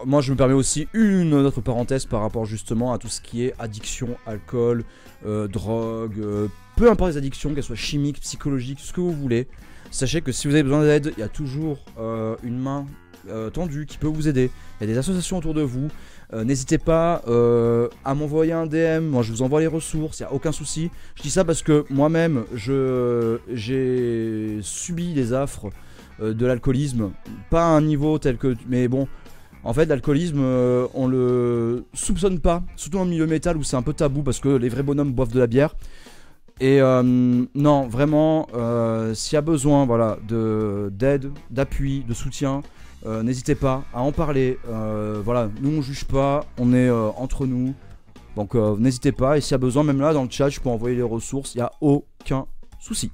moi je me permets aussi une autre parenthèse par rapport justement à tout ce qui est addiction, alcool, drogue, peu importe les addictions, qu'elles soient chimiques, psychologiques, ce que vous voulez. Sachez que si vous avez besoin d'aide, il y a toujours une main tendue qui peut vous aider. Il y a des associations autour de vous. N'hésitez pas à m'envoyer un DM, moi je vous envoie les ressources, il n'y a aucun souci. Je dis ça parce que moi-même j'ai subi les affres de l'alcoolisme, pas à un niveau tel que... Mais bon, en fait l'alcoolisme on le soupçonne pas, surtout dans le milieu métal où c'est un peu tabou parce que les vrais bonhommes boivent de la bière. Et non, vraiment, s'il y a besoin voilà, d'aide, d'appui, de soutien, n'hésitez pas à en parler. Voilà, nous on juge pas, on est entre nous. Donc n'hésitez pas, et s'il y a besoin, même là dans le chat, je peux envoyer les ressources, il n'y a aucun souci.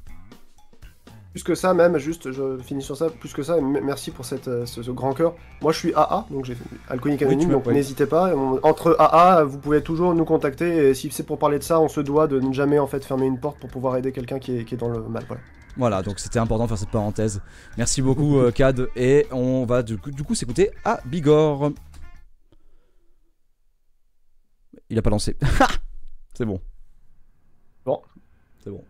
Plus que ça, même, juste, je finis sur ça, plus que ça, merci pour ce grand cœur. Moi, je suis AA, donc j'ai Alcoolique Anonyme, donc n'hésitez pas. Entre AA, vous pouvez toujours nous contacter, et si c'est pour parler de ça, on se doit de ne jamais en fait fermer une porte pour pouvoir aider quelqu'un qui est dans le mal. Voilà. Voilà, donc c'était important de faire cette parenthèse. Merci beaucoup, Cad, et on va du coup s'écouter à Bigorre. Il a pas lancé. C'est bon. Bon. C'est bon.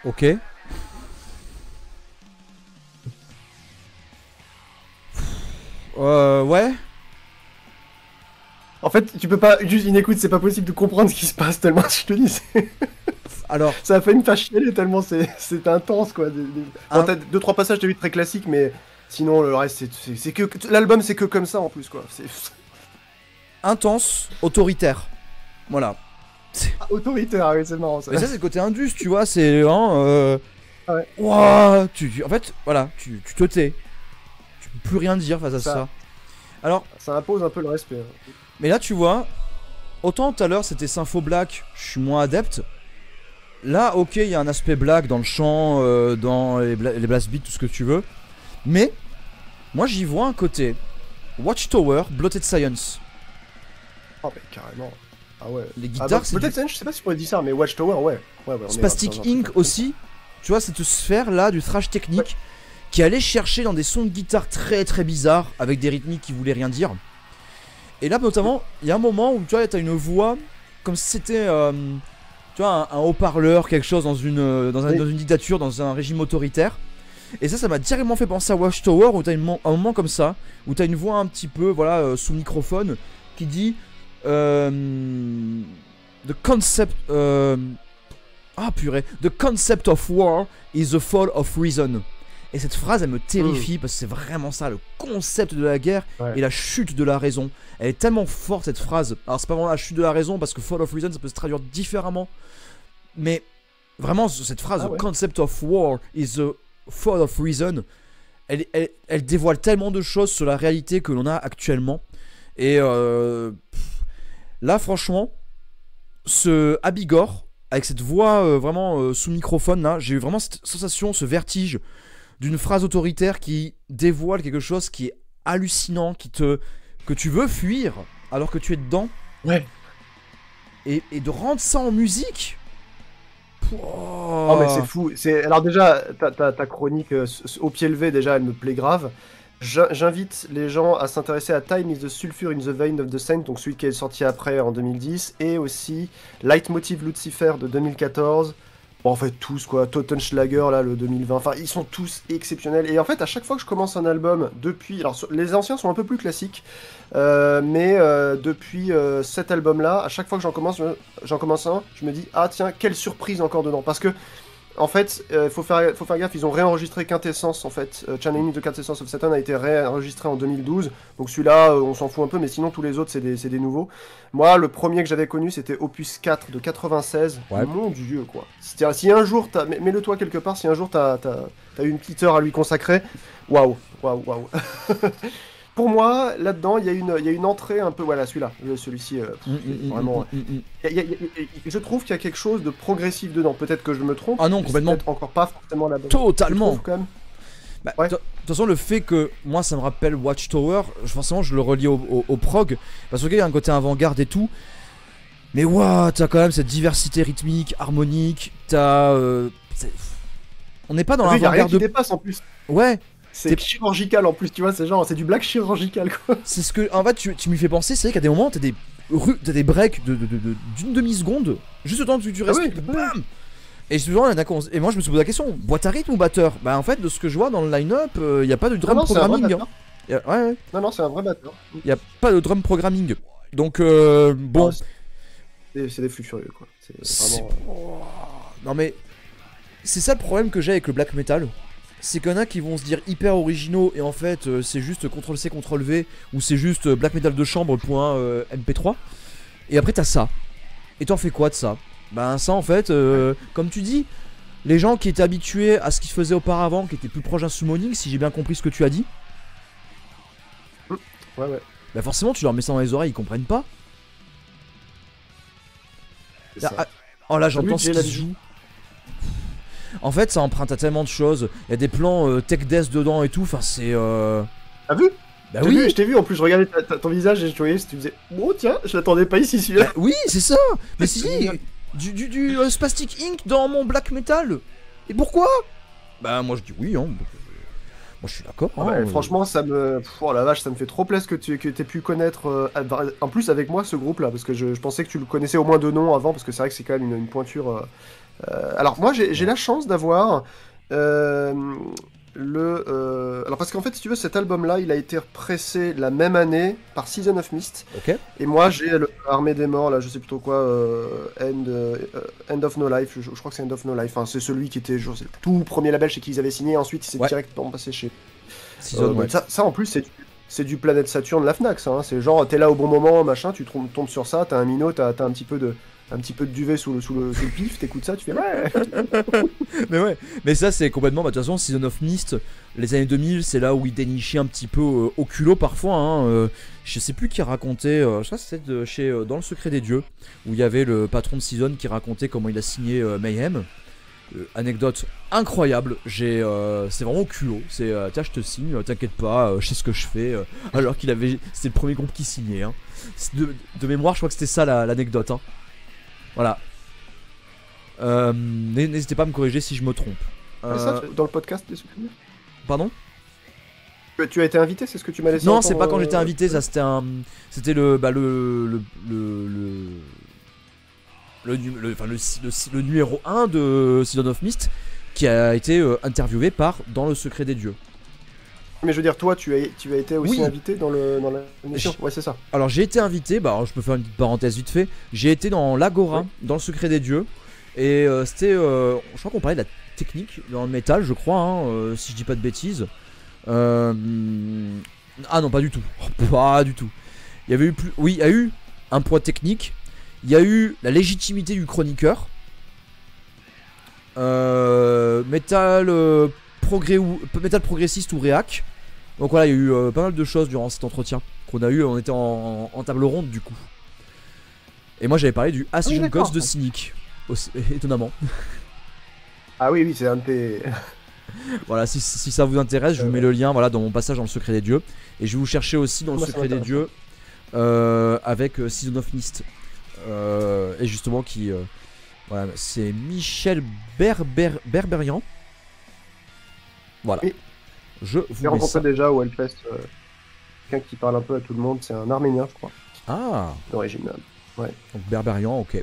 Ok. Ouais. En fait, tu peux pas, juste une écoute, c'est pas possible de comprendre ce qui se passe tellement, je te dis, Alors, ça a fait une fâche chialer tellement c'est intense, quoi. Bon, t'as 2-3 passages de vie très classiques, mais sinon, le reste, c'est que... L'album, c'est que comme ça, en plus, quoi. intense, autoritaire. Voilà. Autoritaire, oui, c'est marrant, ça. Mais ça, c'est le côté indus, tu vois, c'est... Ouais. Ouah, en fait, voilà, tu te tais. Tu peux plus rien dire face à ça. Alors... Ça impose un peu le respect. Hein. Mais là, tu vois, autant tout à l'heure, c'était Sympho Black, je suis moins adepte. Là, ok, il y a un aspect black dans le chant, dans les blast beats, tout ce que tu veux. Mais, moi, j'y vois un côté Watchtower, Blotted Science. Oh, mais carrément. Ah ouais. Les guitares, c'est... Peut-être, je sais pas si je pourrais dire ça, mais Watchtower, ouais. Spastic Inc. aussi, tu vois, cette sphère-là du thrash technique qui allait chercher dans des sons de guitare très très bizarres, avec des rythmiques qui voulaient rien dire. Et là, notamment, il y a un moment où tu vois, t'as une voix comme si c'était... tu vois, un haut-parleur, quelque chose dans une dictature, dans un régime autoritaire. Et ça m'a directement fait penser à Watchtower, où t'as un moment comme ça, où t'as une voix un petit peu, voilà, sous microphone, qui dit The concept... ah purée. The concept of war is the fall of reason. Et cette phrase, elle me terrifie, parce que c'est vraiment ça, le concept de la guerre et la chute de la raison. Elle est tellement forte, cette phrase. Alors, c'est pas vraiment la chute de la raison, parce que fall of reason, ça peut se traduire différemment. Mais vraiment, cette phrase, the concept of war is the fall of reason, elle dévoile tellement de choses sur la réalité que l'on a actuellement. Et là, franchement, ce Abigor, avec cette voix vraiment sous microphone, là, j'ai eu vraiment cette sensation, ce vertige d'une phrase autoritaire qui dévoile quelque chose qui est hallucinant, que tu veux fuir alors que tu es dedans. Ouais. Et de rendre ça en musique. Oh mais c'est fou. Alors déjà, ta chronique au pied levé, déjà, elle me plaît grave. J'invite les gens à s'intéresser à Time is the Sulfur in the Vein of the Saint, donc celui qui est sorti après en 2010, et aussi Leitmotiv Lucifer de 2014. Bon, en fait, tous, quoi. Totenschlager, là, le 2020. Enfin, ils sont tous exceptionnels. Et en fait, à chaque fois que je commence un album, depuis... Alors, les anciens sont un peu plus classiques, mais depuis cet album-là, à chaque fois que j'en commence un, je me dis, ah tiens, quelle surprise encore dedans. Parce que, en fait, faut faire gaffe, ils ont réenregistré Quintessence, en fait. Channeling the Quintessence of Satan a été réenregistré en 2012. Donc celui-là, on s'en fout un peu, mais sinon, tous les autres, c'est des nouveaux. Moi, le premier que j'avais connu, c'était Opus 4 de 96. Ouais. Mon Dieu, quoi. Si un jour, mets-le toi quelque part, si un jour t'as eu une petite heure à lui consacrer, waouh. Pour moi, là-dedans, il y a une entrée un peu... Voilà, celui-ci, vraiment... je trouve qu'il y a quelque chose de progressif dedans. Peut-être que je me trompe. Ah non, complètement. Peut-être encore pas forcément là-dedans. Totalement. Quand même. Bah, de toute façon, le fait que moi, ça me rappelle Watchtower, forcément, je le relie au prog. Parce qu'il y a un côté avant-garde et tout. Mais waouh, t'as quand même cette diversité rythmique, harmonique. On n'est pas dans l'avant-garde de... dépasse en plus. Ouais. C'est chirurgical en plus, tu vois, c'est du black chirurgical, quoi. C'est ce que, en fait, tu m'y fais penser, c'est vrai qu'à des moments, t'as des breaks d'une demi-seconde, juste le temps que tu restes, bam. Et moi je me suis posé la question, boîte à rythme ou batteur? Bah en fait, de ce que je vois dans le line-up, y a pas de drum programming. Ouais. Non, c'est un vrai batteur. Y a pas de drum programming. Donc, bon... C'est des flux furieux, quoi. C'est vraiment... Non mais, c'est ça le problème que j'ai avec le black metal. C'est qu'il y en a qui vont se dire hyper originaux et en fait c'est juste CTRL-C, CTRL-V ou c'est juste black metal de chambre .mp3 et après t'as ça. Et t'en fais quoi de ça? Ben ça en fait, comme tu dis, les gens qui étaient habitués à ce qu'ils faisaient auparavant, qui étaient plus proches d'un summoning, si j'ai bien compris ce que tu as dit. Ouais. Bah forcément tu leur mets ça dans les oreilles, ils comprennent pas. Là, oh là j'entends ce qui se joue. En fait, ça emprunte à tellement de choses. Il y a des plans tech death dedans et tout. Enfin, c'est. T'as vu? Bah oui. Je t'ai vu. En plus, je regardais ton visage et je voyais si tu faisais. Oh tiens, je l'attendais pas ici celui-là. Bah, oui, c'est ça. Mais si, du Spastic Inc dans mon black metal. Et pourquoi? Bah moi je dis oui. Hein. Moi je suis d'accord. Ouais, franchement, ça me. Oh la vache, ça me fait trop plaisir que t'aies pu connaître. En plus avec moi ce groupe-là, parce que je pensais que tu le connaissais au moins de nom avant, parce que c'est vrai que c'est quand même une pointure. Alors moi j'ai la chance d'avoir alors parce qu'en fait si tu veux cet album là il a été pressé la même année par Season of Mist. Ok. Et moi j'ai le Armée des Morts là, je sais plus trop quoi, End of No Life, je crois que c'est End of No Life, enfin, c'est celui qui était c'est le tout premier label chez qui ils avaient signé, ensuite il s'est directement passé chez Season, ouais. Ça en plus c'est du Planète Saturne la Fnac ça, hein. C'est genre t'es là au bon moment machin, tu tombes sur ça, t'as un minot, t'as un petit peu de duvet sous le pif, t'écoutes ça, tu fais ouais. Mais ouais, mais ça c'est complètement, bah de toute façon Season of Mist, les années 2000 c'est là où ils dénichaient un petit peu au culot parfois, hein, je sais plus qui racontait, je crois que c'était chez Dans le Secret des Dieux, où il y avait le patron de Season qui racontait comment il a signé Mayhem. Anecdote incroyable, c'est vraiment au culot, c'est tiens je te signe, t'inquiète pas, je sais ce que je fais, alors qu'il avait, c'était le premier groupe qui signait, hein. De mémoire je crois que c'était ça l'anecdote, hein. Voilà. N'hésitez pas à me corriger si je me trompe. Ça, dans le podcast des souvenirs. Pardon? Tu as été invité, c'est ce que tu m'as laissé Non, entendre, c'est pas quand j'étais invité, ça c'était le numéro 1 de Season of Mist qui a été interviewé par Dans le Secret des Dieux. Mais je veux dire, toi, tu as été aussi invité dans l'émission. Ouais, c'est ça. Alors j'ai été invité, bah alors, je peux faire une petite parenthèse vite fait. J'ai été dans l'Agora, Dans le Secret des Dieux, et c'était, je crois qu'on parlait de la technique dans le métal, je crois, hein, si je dis pas de bêtises. Ah non, pas du tout, pas du tout. Il y avait eu oui, il y a eu un poids technique. Il y a eu la légitimité du chroniqueur. Métal progressiste ou réac. Donc voilà, il y a eu pas mal de choses durant cet entretien qu'on a eu. On était en table ronde du coup. Et moi j'avais parlé du Ascension Gods de Cynic, étonnamment. Ah oui, c'est un de tes... Voilà, si ça vous intéresse, je vous mets le lien, voilà, dans mon passage dans le Secret des Dieux. Et je vais vous chercher aussi dans le Secret des Dieux avec Season of Mist. Et justement qui... voilà, c'est Michel Berberian. Voilà. Oui. Je vous J'ai rencontré déjà au Hellfest quelqu'un qui parle un peu à tout le monde, c'est un Arménien je crois. Ah, d'origine. Ouais. Donc Berberian, ok.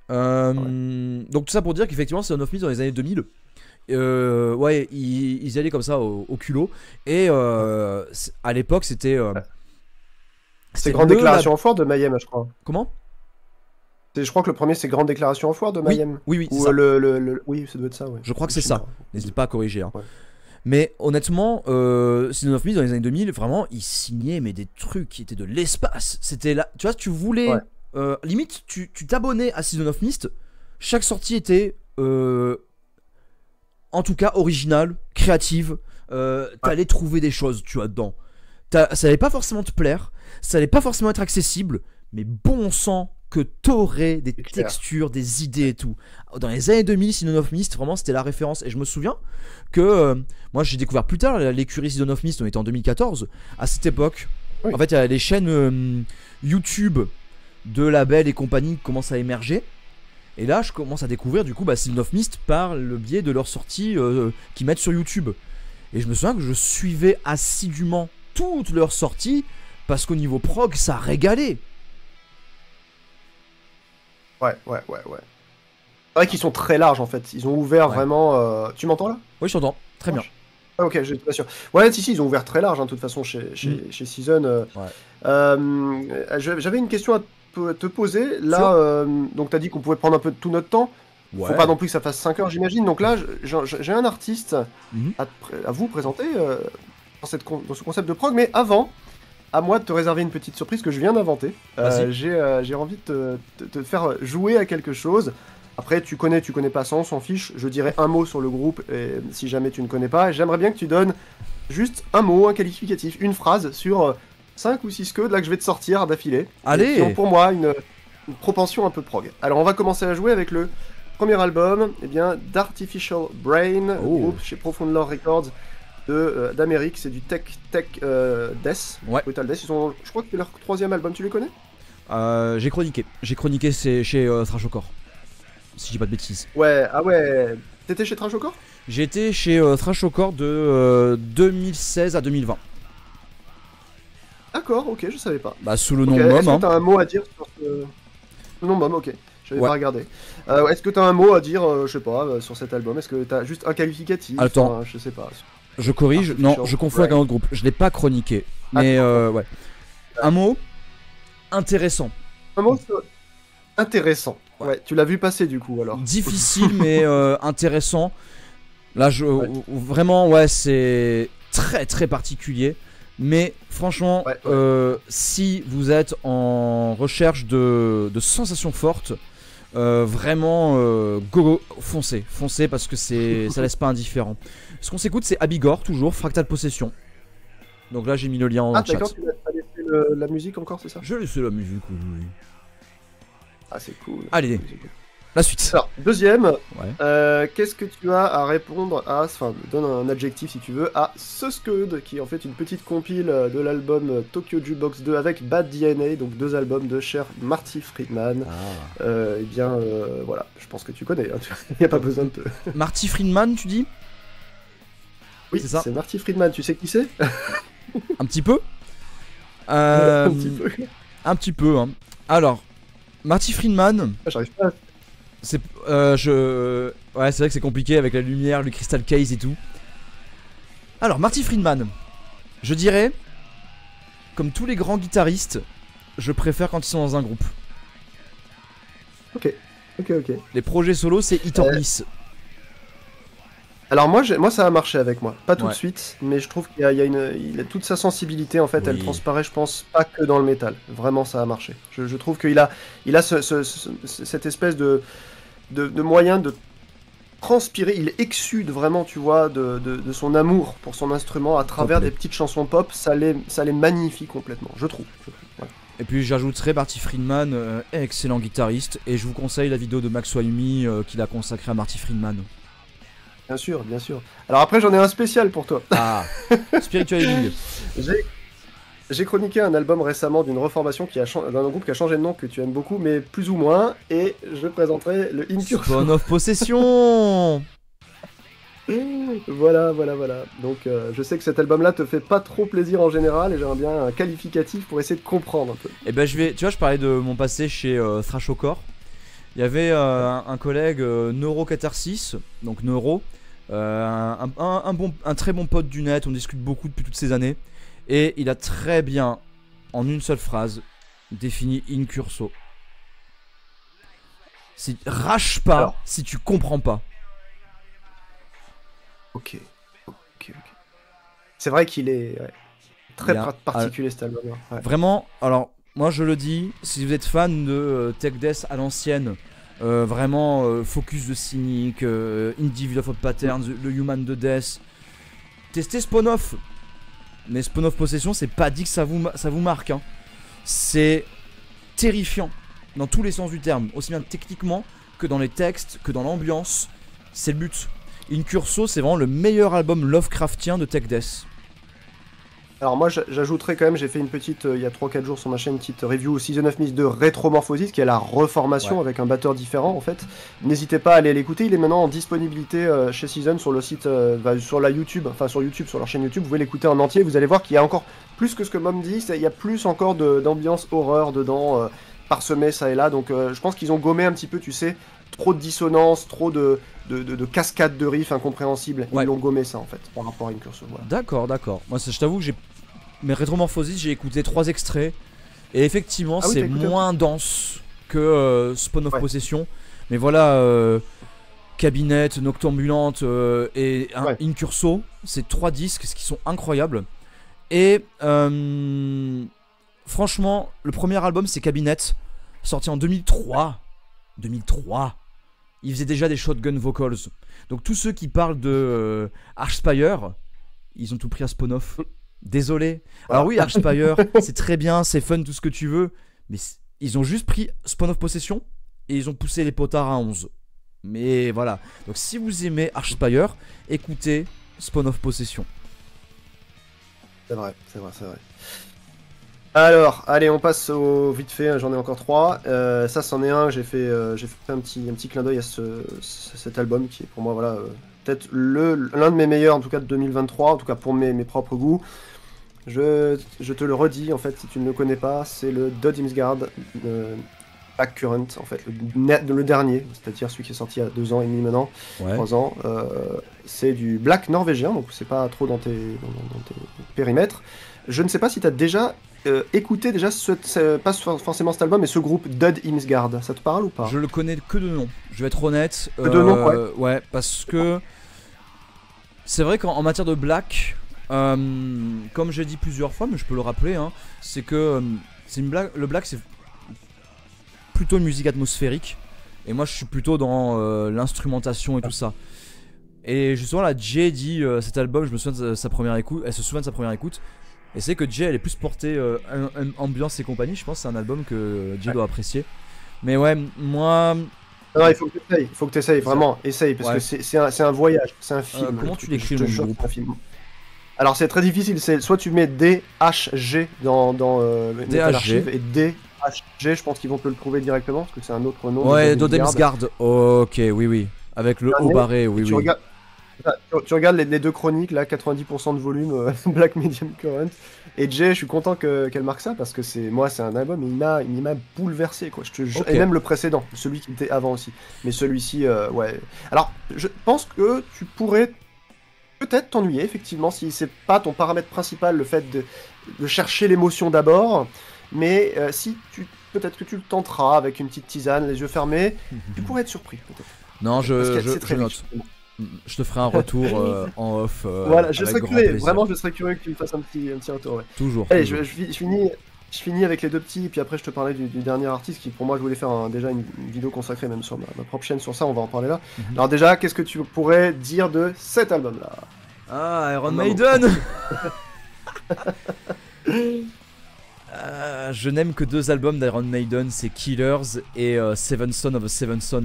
Donc tout ça pour dire qu'effectivement Season of Mist dans les années 2000, ouais, ils allaient comme ça au culot. Et à l'époque c'était... c'est Grande Déclaration en Foire de Mayhem, je crois. Comment? Je crois que le premier c'est Grande Déclaration en Foire de Mayhem. Oui, ou ça. Oui, ça doit être ça, ouais. Je crois que c'est ça. N'hésitez pas à corriger, hein. Ouais. Mais honnêtement, Season of Mist dans les années 2000, vraiment, ils signaient mais des trucs qui étaient de l'espace. C'était là, tu vois, tu voulais, limite, tu t'abonnais à Season of Mist. Chaque sortie était, en tout cas, originale, créative. T'allais trouver des choses, tu vois, dedans. Ça allait pas forcément te plaire, ça allait pas forcément être accessible, mais bon sang que t'aurais des textures, des idées et tout. Dans les années 2000, Season of Mist, vraiment c'était la référence. Et je me souviens que moi j'ai découvert plus tard l'écurie Season of Mist, on était en 2014. À cette époque, en fait il y a les chaînes YouTube de labels et compagnie qui commencent à émerger. Et là je commence à découvrir du coup Season of Mist par le biais de leurs sorties qu'ils mettent sur YouTube. Et je me souviens que je suivais assidûment toutes leurs sorties parce qu'au niveau prog ça régalait. Ouais. C'est vrai qu'ils sont très larges en fait. Ils ont ouvert vraiment. Tu m'entends là? Oui, je t'entends. Très bien. Ah, ok, j'étais pas sûr. Ouais, si, ils ont ouvert très large, hein, de toute façon, chez Season. J'avais une question à te poser. Là, donc t'as dit qu'on pouvait prendre un peu de tout notre temps. Faut pas non plus que ça fasse 5 heures, j'imagine. Donc là, j'ai un artiste à vous présenter dans ce concept de prog. Mais avant, à moi de te réserver une petite surprise que je viens d'inventer. J'ai envie de te faire jouer à quelque chose. Après, tu connais pas ça, on s'en fiche. Je dirai un mot sur le groupe et si jamais tu ne connais pas. J'aimerais bien que tu donnes juste un mot, un qualificatif, une phrase sur 5 ou 6 codes là que je vais te sortir d'affilée. Allez, qui ont pour moi une propension un peu prog. Alors, on va commencer à jouer avec le premier album, d'Artificial Brain, groupe chez Profound Lore Records d'Amérique. C'est du tech death, Brutal Death. Je crois que c'est leur 3e album. Tu les connais? J'ai chroniqué, c'est chez Trashcore, si je dis pas de bêtises. Ouais, ah ouais. T'étais chez Trashcore? J'ai été chez Trashcore de 2016 à 2020. D'accord, ok, je savais pas. Sous le nom MOM. Est-ce que t'as un mot à dire sur ce... Le nom MOM, ok. j'avais pas regardé. Est-ce que t'as un mot à dire, je sais pas, sur cet album? Est-ce que t'as juste un qualificatif? Attends, je sais pas. Je corrige, non, je confonds avec un autre groupe. Je l'ai pas chroniqué, mais ouais. Un mot intéressant. Un mot intéressant. Ouais, tu l'as vu passer du coup alors. Difficile mais intéressant. Là, vraiment, ouais, c'est très très particulier. Mais franchement, si vous êtes en recherche de sensations fortes, vraiment, go, foncez parce que ça laisse pas indifférent. Ce qu'on s'écoute, c'est Abigor, toujours, Fractal Possession. Donc là, j'ai mis le lien en chat. D'accord, tu as laissé la musique encore, c'est ça? Je laisse la musique, oui. Ah, c'est cool. Allez, la suite. Alors, deuxième, qu'est-ce que tu as à répondre à, enfin, donne un adjectif si tu veux, à Suscode, qui est en fait une petite compile de l'album Tokyo Jukebox 2 avec Bad DNA, donc 2 albums de cher Marty Friedman. Eh bien, voilà, je pense que tu connais, hein, il n'y a pas besoin de te... Marty Friedman, tu dis? Oui, c'est Marty Friedman, tu sais qui c'est? Un petit peu. Un petit peu. Un petit peu, hein. Alors, Marty Friedman... J'arrive pas à... C'est ouais, c'est vrai que c'est compliqué avec la lumière, le crystal case et tout. Alors, Marty Friedman, je dirais, comme tous les grands guitaristes, je préfère quand ils sont dans un groupe. Ok. Les projets solo, c'est hit or miss. Alors moi ça a marché avec moi, pas tout de suite, mais je trouve qu'il a toute sa sensibilité en fait, elle transparaît je pense pas que dans le métal, vraiment ça a marché. Je trouve qu'il a cette espèce de moyen de transpirer, il exude vraiment tu vois de son amour pour son instrument à travers des petites chansons pop, ça les magnifie complètement, je trouve. Ouais. Et puis j'ajouterais Marty Friedman, excellent guitariste, et je vous conseille la vidéo de Max Wymi qu'il a consacrée à Marty Friedman. Bien sûr, bien sûr. Alors après, j'en ai un spécial pour toi. Ah, Spiritual Healing. J'ai chroniqué un album récemment d'une reformation d'un groupe qui a changé de nom, que tu aimes beaucoup, mais plus ou moins, et je présenterai le Incursion. Spawn of Possession. Voilà. Donc je sais que cet album-là te fait pas trop plaisir en général, et j'aimerais bien un qualificatif pour essayer de comprendre un peu. Et ben tu vois, je parlais de mon passé chez Thrashcore. Il y avait un collègue Neurocatharsis, donc Neuro, un très bon pote du net, on discute beaucoup depuis toutes ces années, et il a très bien, en une seule phrase, défini Incurso. Rage pas si tu comprends pas. Ok. C'est vrai qu'il est très particulier cet album. Ouais. Vraiment, alors moi je le dis, si vous êtes fan de Tech Death à l'ancienne, vraiment Focus de Cynic, Individual of Patterns, le Human de Death, testez Spawn Off. Mais Spawn of Possession, c'est pas dit que ça vous marque, hein. C'est terrifiant dans tous les sens du terme, aussi bien techniquement que dans les textes, que dans l'ambiance. C'est le but. Incurso, c'est vraiment le meilleur album Lovecraftien de Tech Death. Alors moi j'ajouterais quand même, j'ai fait une petite, il y a 3-4 jours sur ma chaîne, une petite review Season of Mist de Retromorphosis, qui est la reformation avec un batteur différent en fait. N'hésitez pas à aller l'écouter, il est maintenant en disponibilité chez Season sur le site, sur la YouTube, enfin sur YouTube, sur leur chaîne YouTube, vous pouvez l'écouter en entier, vous allez voir qu'il y a encore plus que ce que Mom dit, il y a plus encore d'ambiance horreur dedans, parsemé ça et là, donc je pense qu'ils ont gommé un petit peu, tu sais, trop de dissonance, trop de cascades de riffs incompréhensibles. Ils l'ont gommé ça en fait par rapport à Incurso. Voilà. D'accord. Moi je t'avoue que mais Retromorphosis, j'ai écouté 3 extraits et effectivement c'est moins dense que Spawn of Possession. Mais voilà, Cabinet, Noctambulante et Incurso, c'est 3 disques qui sont incroyables. Et franchement, le premier album c'est Cabinet, sorti en 2003. Il faisait déjà des shotgun vocals. Donc tous ceux qui parlent de Archspire, ils ont tout pris à Spawn Off. Désolé. Alors oui, Archspire, c'est très bien, c'est fun, tout ce que tu veux. Mais ils ont juste pris Spawn of Possession et ils ont poussé les potards à 11. Mais voilà. Donc si vous aimez Archspire, écoutez Spawn of Possession. C'est vrai. Alors, allez, on passe au vite fait, j'en ai encore 3. Ça, c'en est un, j'ai fait un petit clin d'œil à cet album qui est pour moi, voilà, peut-être l'un de mes meilleurs, en tout cas de 2023, en tout cas pour mes propres goûts. Je te le redis, en fait, si tu ne le connais pas, c'est le Dodimsgard Black Current, en fait, le dernier, c'est-à-dire celui qui est sorti il y a 2 ans et demi maintenant, 3 ans. C'est du black norvégien, donc c'est pas trop dans tes périmètres. Je ne sais pas si tu as déjà écouté pas forcément cet album, mais ce groupe Dud Imsgard. Ça te parle ou pas? Je le connais que de nom, je vais être honnête. Que de nom, ouais. Ouais, parce que c'est vrai qu'en matière de black, comme j'ai dit plusieurs fois, mais je peux le rappeler, hein, c'est que le black c'est plutôt une musique atmosphérique, et moi je suis plutôt dans l'instrumentation et tout ça. Et justement là, Jay dit cet album, je me souviens de sa première écoute, elle se souvient de sa première écoute, et c'est que Jay elle est plus portée ambiance et compagnie. Je pense que c'est un album que Jay doit apprécier. Mais ouais, moi. Non, il faut que tu essayes, vraiment, essaye, parce que c'est un voyage, c'est un film. Comment tu l'écris le groupe? Alors c'est très difficile, soit tu mets DHG dans l'archive, et DHG, je pense qu'ils vont te le trouver directement, parce que c'est un autre nom. Ouais, Dud Imsgard, ok, oui, avec le haut barré, oui. Tu regardes les 2 chroniques, là, 90% de volume, Black Medium Current. Et Jay, je suis content qu'elle marque ça, parce que c'est un album, et il m'a bouleversé, quoi. Et même le précédent, celui qui était avant aussi. Mais celui-ci, ouais. Alors, je pense que tu pourrais peut-être t'ennuyer, effectivement, si c'est pas ton paramètre principal, le fait de chercher l'émotion d'abord. Mais si peut-être que tu le tenteras avec une petite tisane, les yeux fermés, tu pourrais être surpris, peut-être. Non, je note. Je te ferai un retour en off. Voilà, je serais curieux que tu me fasses un petit retour. Ouais. Toujours. Allez, toujours. Je finis avec les 2 petits, et puis après je te parlais du dernier artiste qui, pour moi, je voulais faire déjà une vidéo consacrée, même sur ma propre chaîne sur ça, on va en parler là. Alors déjà, qu'est-ce que tu pourrais dire de cet album-là? Ah, Iron Maiden. Je n'aime que 2 albums d'Iron Maiden, c'est Killers et Seven Son of a Seven Son.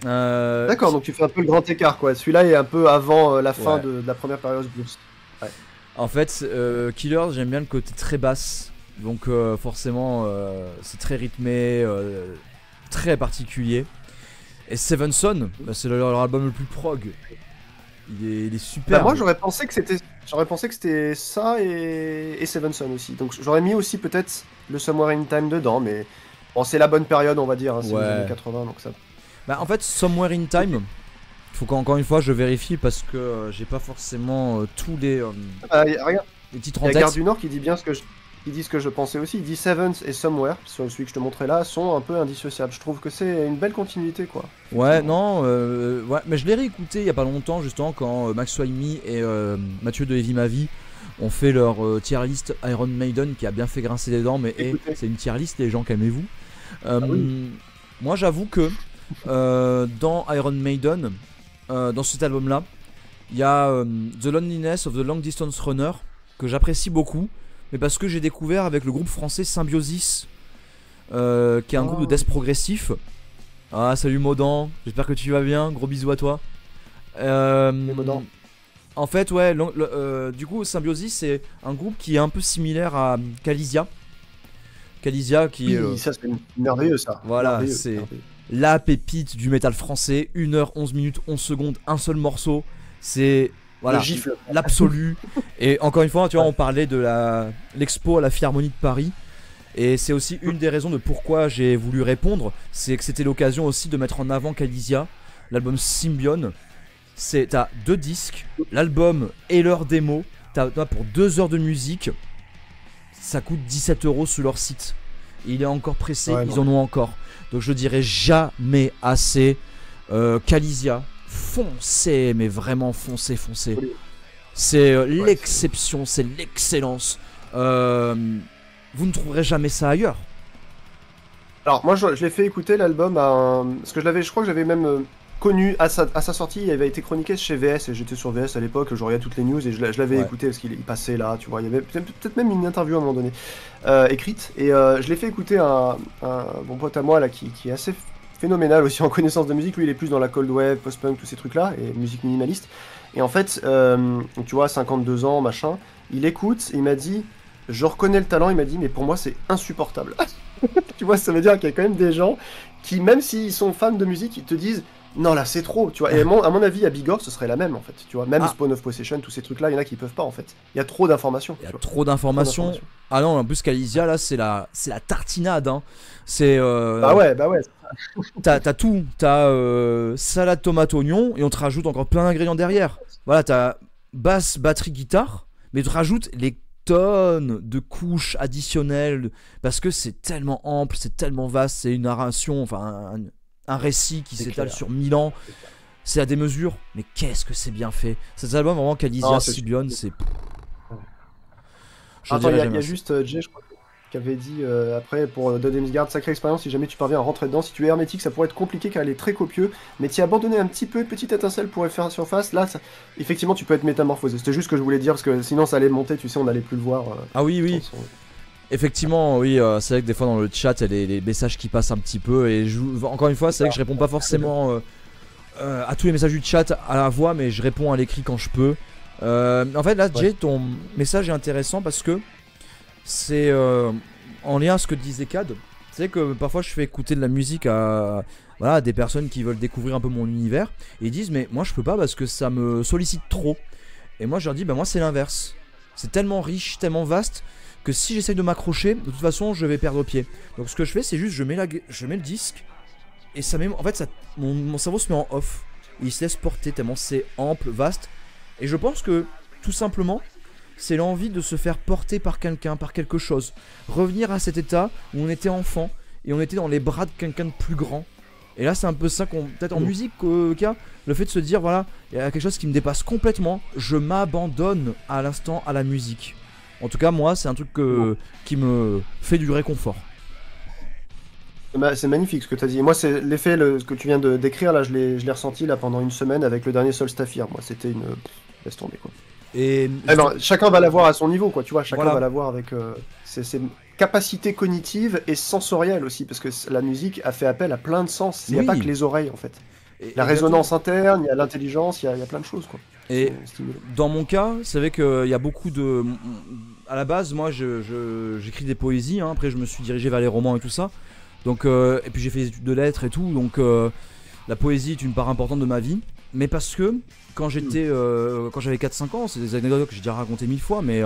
D'accord, donc tu fais un peu le grand écart, quoi. Celui-là est un peu avant la fin de la première période blues. Ouais. En fait, Killers, j'aime bien le côté très basse, donc forcément c'est très rythmé, très particulier. Et Seven Son, c'est leur album le plus prog. Il est super. Bah moi j'aurais pensé que c'était ça et Seven Son aussi. Donc j'aurais mis aussi peut-être le Somewhere in Time dedans, mais bon, c'est la bonne période, on va dire, hein, c'est les années 80, donc ça. Bah en fait, Somewhere in Time, faut qu'encore une fois je vérifie parce que j'ai pas forcément tous les titres en tête. Il y a Gare du Nord qui dit bien ce que je pensais aussi. Il dit Seventh et Somewhere, sur celui que je te montrais là, sont un peu indissociables. Je trouve que c'est une belle continuité, quoi. Ouais, non, ouais, mais je l'ai réécouté il y a pas longtemps, justement, quand Max Waimi et Mathieu de Heavy Mavi ont fait leur tier list Iron Maiden qui a bien fait grincer des dents, mais c'est une tier list, les gens, calmez-vous. Moi, j'avoue que dans Iron Maiden, dans cet album-là, il y a The Loneliness of the Long Distance Runner que j'apprécie beaucoup, mais parce que j'ai découvert avec le groupe français Symbiosis, qui est un groupe de death progressif. Ah, salut Modan, j'espère que tu vas bien, gros bisous à toi. En fait, ouais, du coup, Symbiosis, c'est un groupe qui est un peu similaire à Calisia. Calisia qui oui, ça c'est merveilleux, ça. Voilà, c'est la pépite du métal français, 1h11 minutes 11 secondes, un seul morceau. C'est voilà, l'absolu. Et encore une fois, tu vois, on parlait de l'expo à la Philharmonie de Paris. Et c'est aussi une des raisons de pourquoi j'ai voulu répondre. C'est que c'était l'occasion aussi de mettre en avant Calisia, l'album Symbion. T'as 2 disques, l'album et leur démo. T'as pour 2 heures de musique. Ça coûte 17 € sur leur site. Et il est encore pressé, ils en ont encore. Donc je dirais jamais assez. Calisia, foncez, mais vraiment foncez. C'est l'exception, c'est l'excellence. Vous ne trouverez jamais ça ailleurs. Alors moi je l'ai fait écouter l'album à parce que je crois que j'avais même connu à sa sortie, il avait été chroniqué chez VS et j'étais sur VS à l'époque, je regardais toutes les news et je l'avais écouté parce qu'il passait là, tu vois, il y avait peut-être même une interview à un moment donné écrite et je l'ai fait écouter à un bon pote à moi là qui est assez phénoménal aussi en connaissance de musique, lui il est plus dans la cold wave, post-punk, tous ces trucs là et musique minimaliste et en fait tu vois 52 ans machin, il écoute, il m'a dit je reconnais le talent, il m'a dit mais pour moi c'est insupportable. Tu vois, ça veut dire qu'il y a quand même des gens qui même s'ils sont fans de musique, ils te disent non là c'est trop, tu vois, et à mon avis à Bigorre ce serait la même en fait, tu vois, même Spawn of Possession, tous ces trucs là, il y en a qui peuvent pas en fait, il y a trop d'informations. Il y a trop d'informations Ah non, en plus Calisia là c'est la tartinade hein. C'est Bah ouais. t'as tout, t'as salade tomate oignon et on te rajoute encore plein d'ingrédients derrière. Voilà, t'as basse, batterie, guitare, mais tu rajoutes les tonnes de couches additionnelles parce que c'est tellement ample, c'est tellement vaste, c'est une narration, enfin un récit qui s'étale sur 1000 ans. C'est à des mesures, mais qu'est-ce que c'est bien fait. Cet album vraiment Calisia, Scipion, c'est... Attends, il y a juste Jay, je crois, qui avait dit après pour The Demi's sacrée expérience, si jamais tu parviens à rentrer dedans, si tu es hermétique, ça pourrait être compliqué car elle est très copieux, mais t'y abandonner un petit peu, petite étincelle pourrait faire surface, là, effectivement, tu peux être métamorphosé. C'était juste ce que je voulais dire parce que sinon ça allait monter, tu sais, on allait plus le voir. Ah oui. Effectivement, oui, c'est vrai que des fois dans le chat, il y a les messages qui passent un petit peu et encore une fois, c'est vrai que je réponds pas forcément à tous les messages du chat à la voix, mais je réponds à l'écrit quand je peux. En fait là Jay, ton message est intéressant parce que c'est en lien à ce que disait Cad. C'est que parfois je fais écouter de la musique à voilà, des personnes qui veulent découvrir un peu mon univers et ils disent mais moi je peux pas parce que ça me sollicite trop. Et moi je leur dis bah moi c'est l'inverse. C'est tellement riche, tellement vaste que si j'essaye de m'accrocher, de toute façon je vais perdre pied. Donc ce que je fais c'est juste je mets le disque et ça met en fait mon cerveau se met en off. Et il se laisse porter tellement c'est ample, vaste. Et je pense que, tout simplement, c'est l'envie de se faire porter par quelqu'un, par quelque chose. Revenir à cet état où on était enfant et on était dans les bras de quelqu'un de plus grand. Et là, c'est un peu ça qu'on... Peut-être en musique, cas, le fait de se dire, voilà, il y a quelque chose qui me dépasse complètement. Je m'abandonne à l'instant à la musique. En tout cas, moi, c'est un truc qui me fait du réconfort. C'est magnifique ce que tu as dit. Moi, c'est l'effet ce que tu viens de décrire, là, je l'ai ressenti là pendant une semaine avec le dernier Solstafir. Moi, c'était une... Laisse tomber, quoi. Et non, chacun va l'avoir à son niveau, quoi, tu vois, chacun va l'avoir avec ses capacités cognitives et sensorielles aussi, parce que la musique a fait appel à plein de sens, il n'y a pas que les oreilles, en fait. La résonance interne, il y a l'intelligence, il y a plein de choses, quoi. Et dans mon cas, c'est vrai qu'il y a beaucoup de... À la base, moi, j'écris des poésies, hein. Après je me suis dirigé vers les romans et tout ça. Donc, et puis j'ai fait des études de lettres et tout, donc la poésie est une part importante de ma vie. Mais parce que quand j'avais 4-5 ans, c'est des anecdotes que j'ai déjà racontées 1000 fois, mais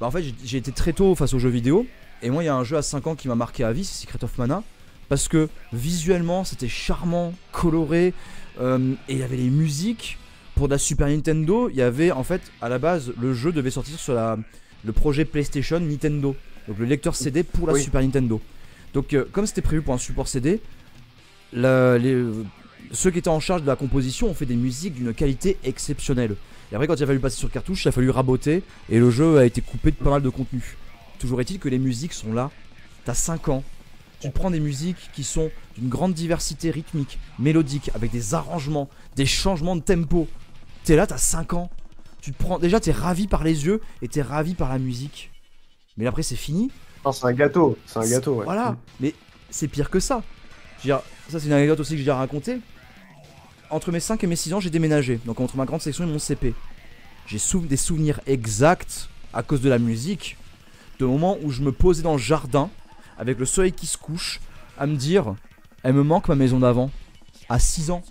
en fait j'ai été très tôt face aux jeux vidéo. Et moi il y a un jeu à 5 ans qui m'a marqué à vie, c'est Secret of Mana. Parce que visuellement c'était charmant, coloré, et il y avait les musiques. Pour de la Super Nintendo, il y avait en fait à la base le jeu devait sortir sur le projet PlayStation Nintendo. Donc le lecteur CD pour la Super Nintendo. Donc comme c'était prévu pour un support CD, ceux qui étaient en charge de la composition ont fait des musiques d'une qualité exceptionnelle. Et après quand il a fallu passer sur cartouche, il a fallu raboter et le jeu a été coupé de pas mal de contenu. Toujours est-il que les musiques sont là, t'as 5 ans, tu prends des musiques qui sont d'une grande diversité rythmique, mélodique, avec des arrangements, des changements de tempo. T'es là, t'as 5 ans, déjà t'es ravi par les yeux et t'es ravi par la musique. Mais après c'est fini. Non, c'est un gâteau, ouais. Voilà, mais c'est pire que ça. Je veux dire, ça c'est une anecdote aussi que j'ai déjà racontée. Entre mes 5 et mes 6 ans, j'ai déménagé. Donc entre ma grande section et mon CP. J'ai des souvenirs exacts, à cause de la musique, de moments où je me posais dans le jardin, avec le soleil qui se couche, à me dire, elle me manque ma maison d'avant. À 6 ans.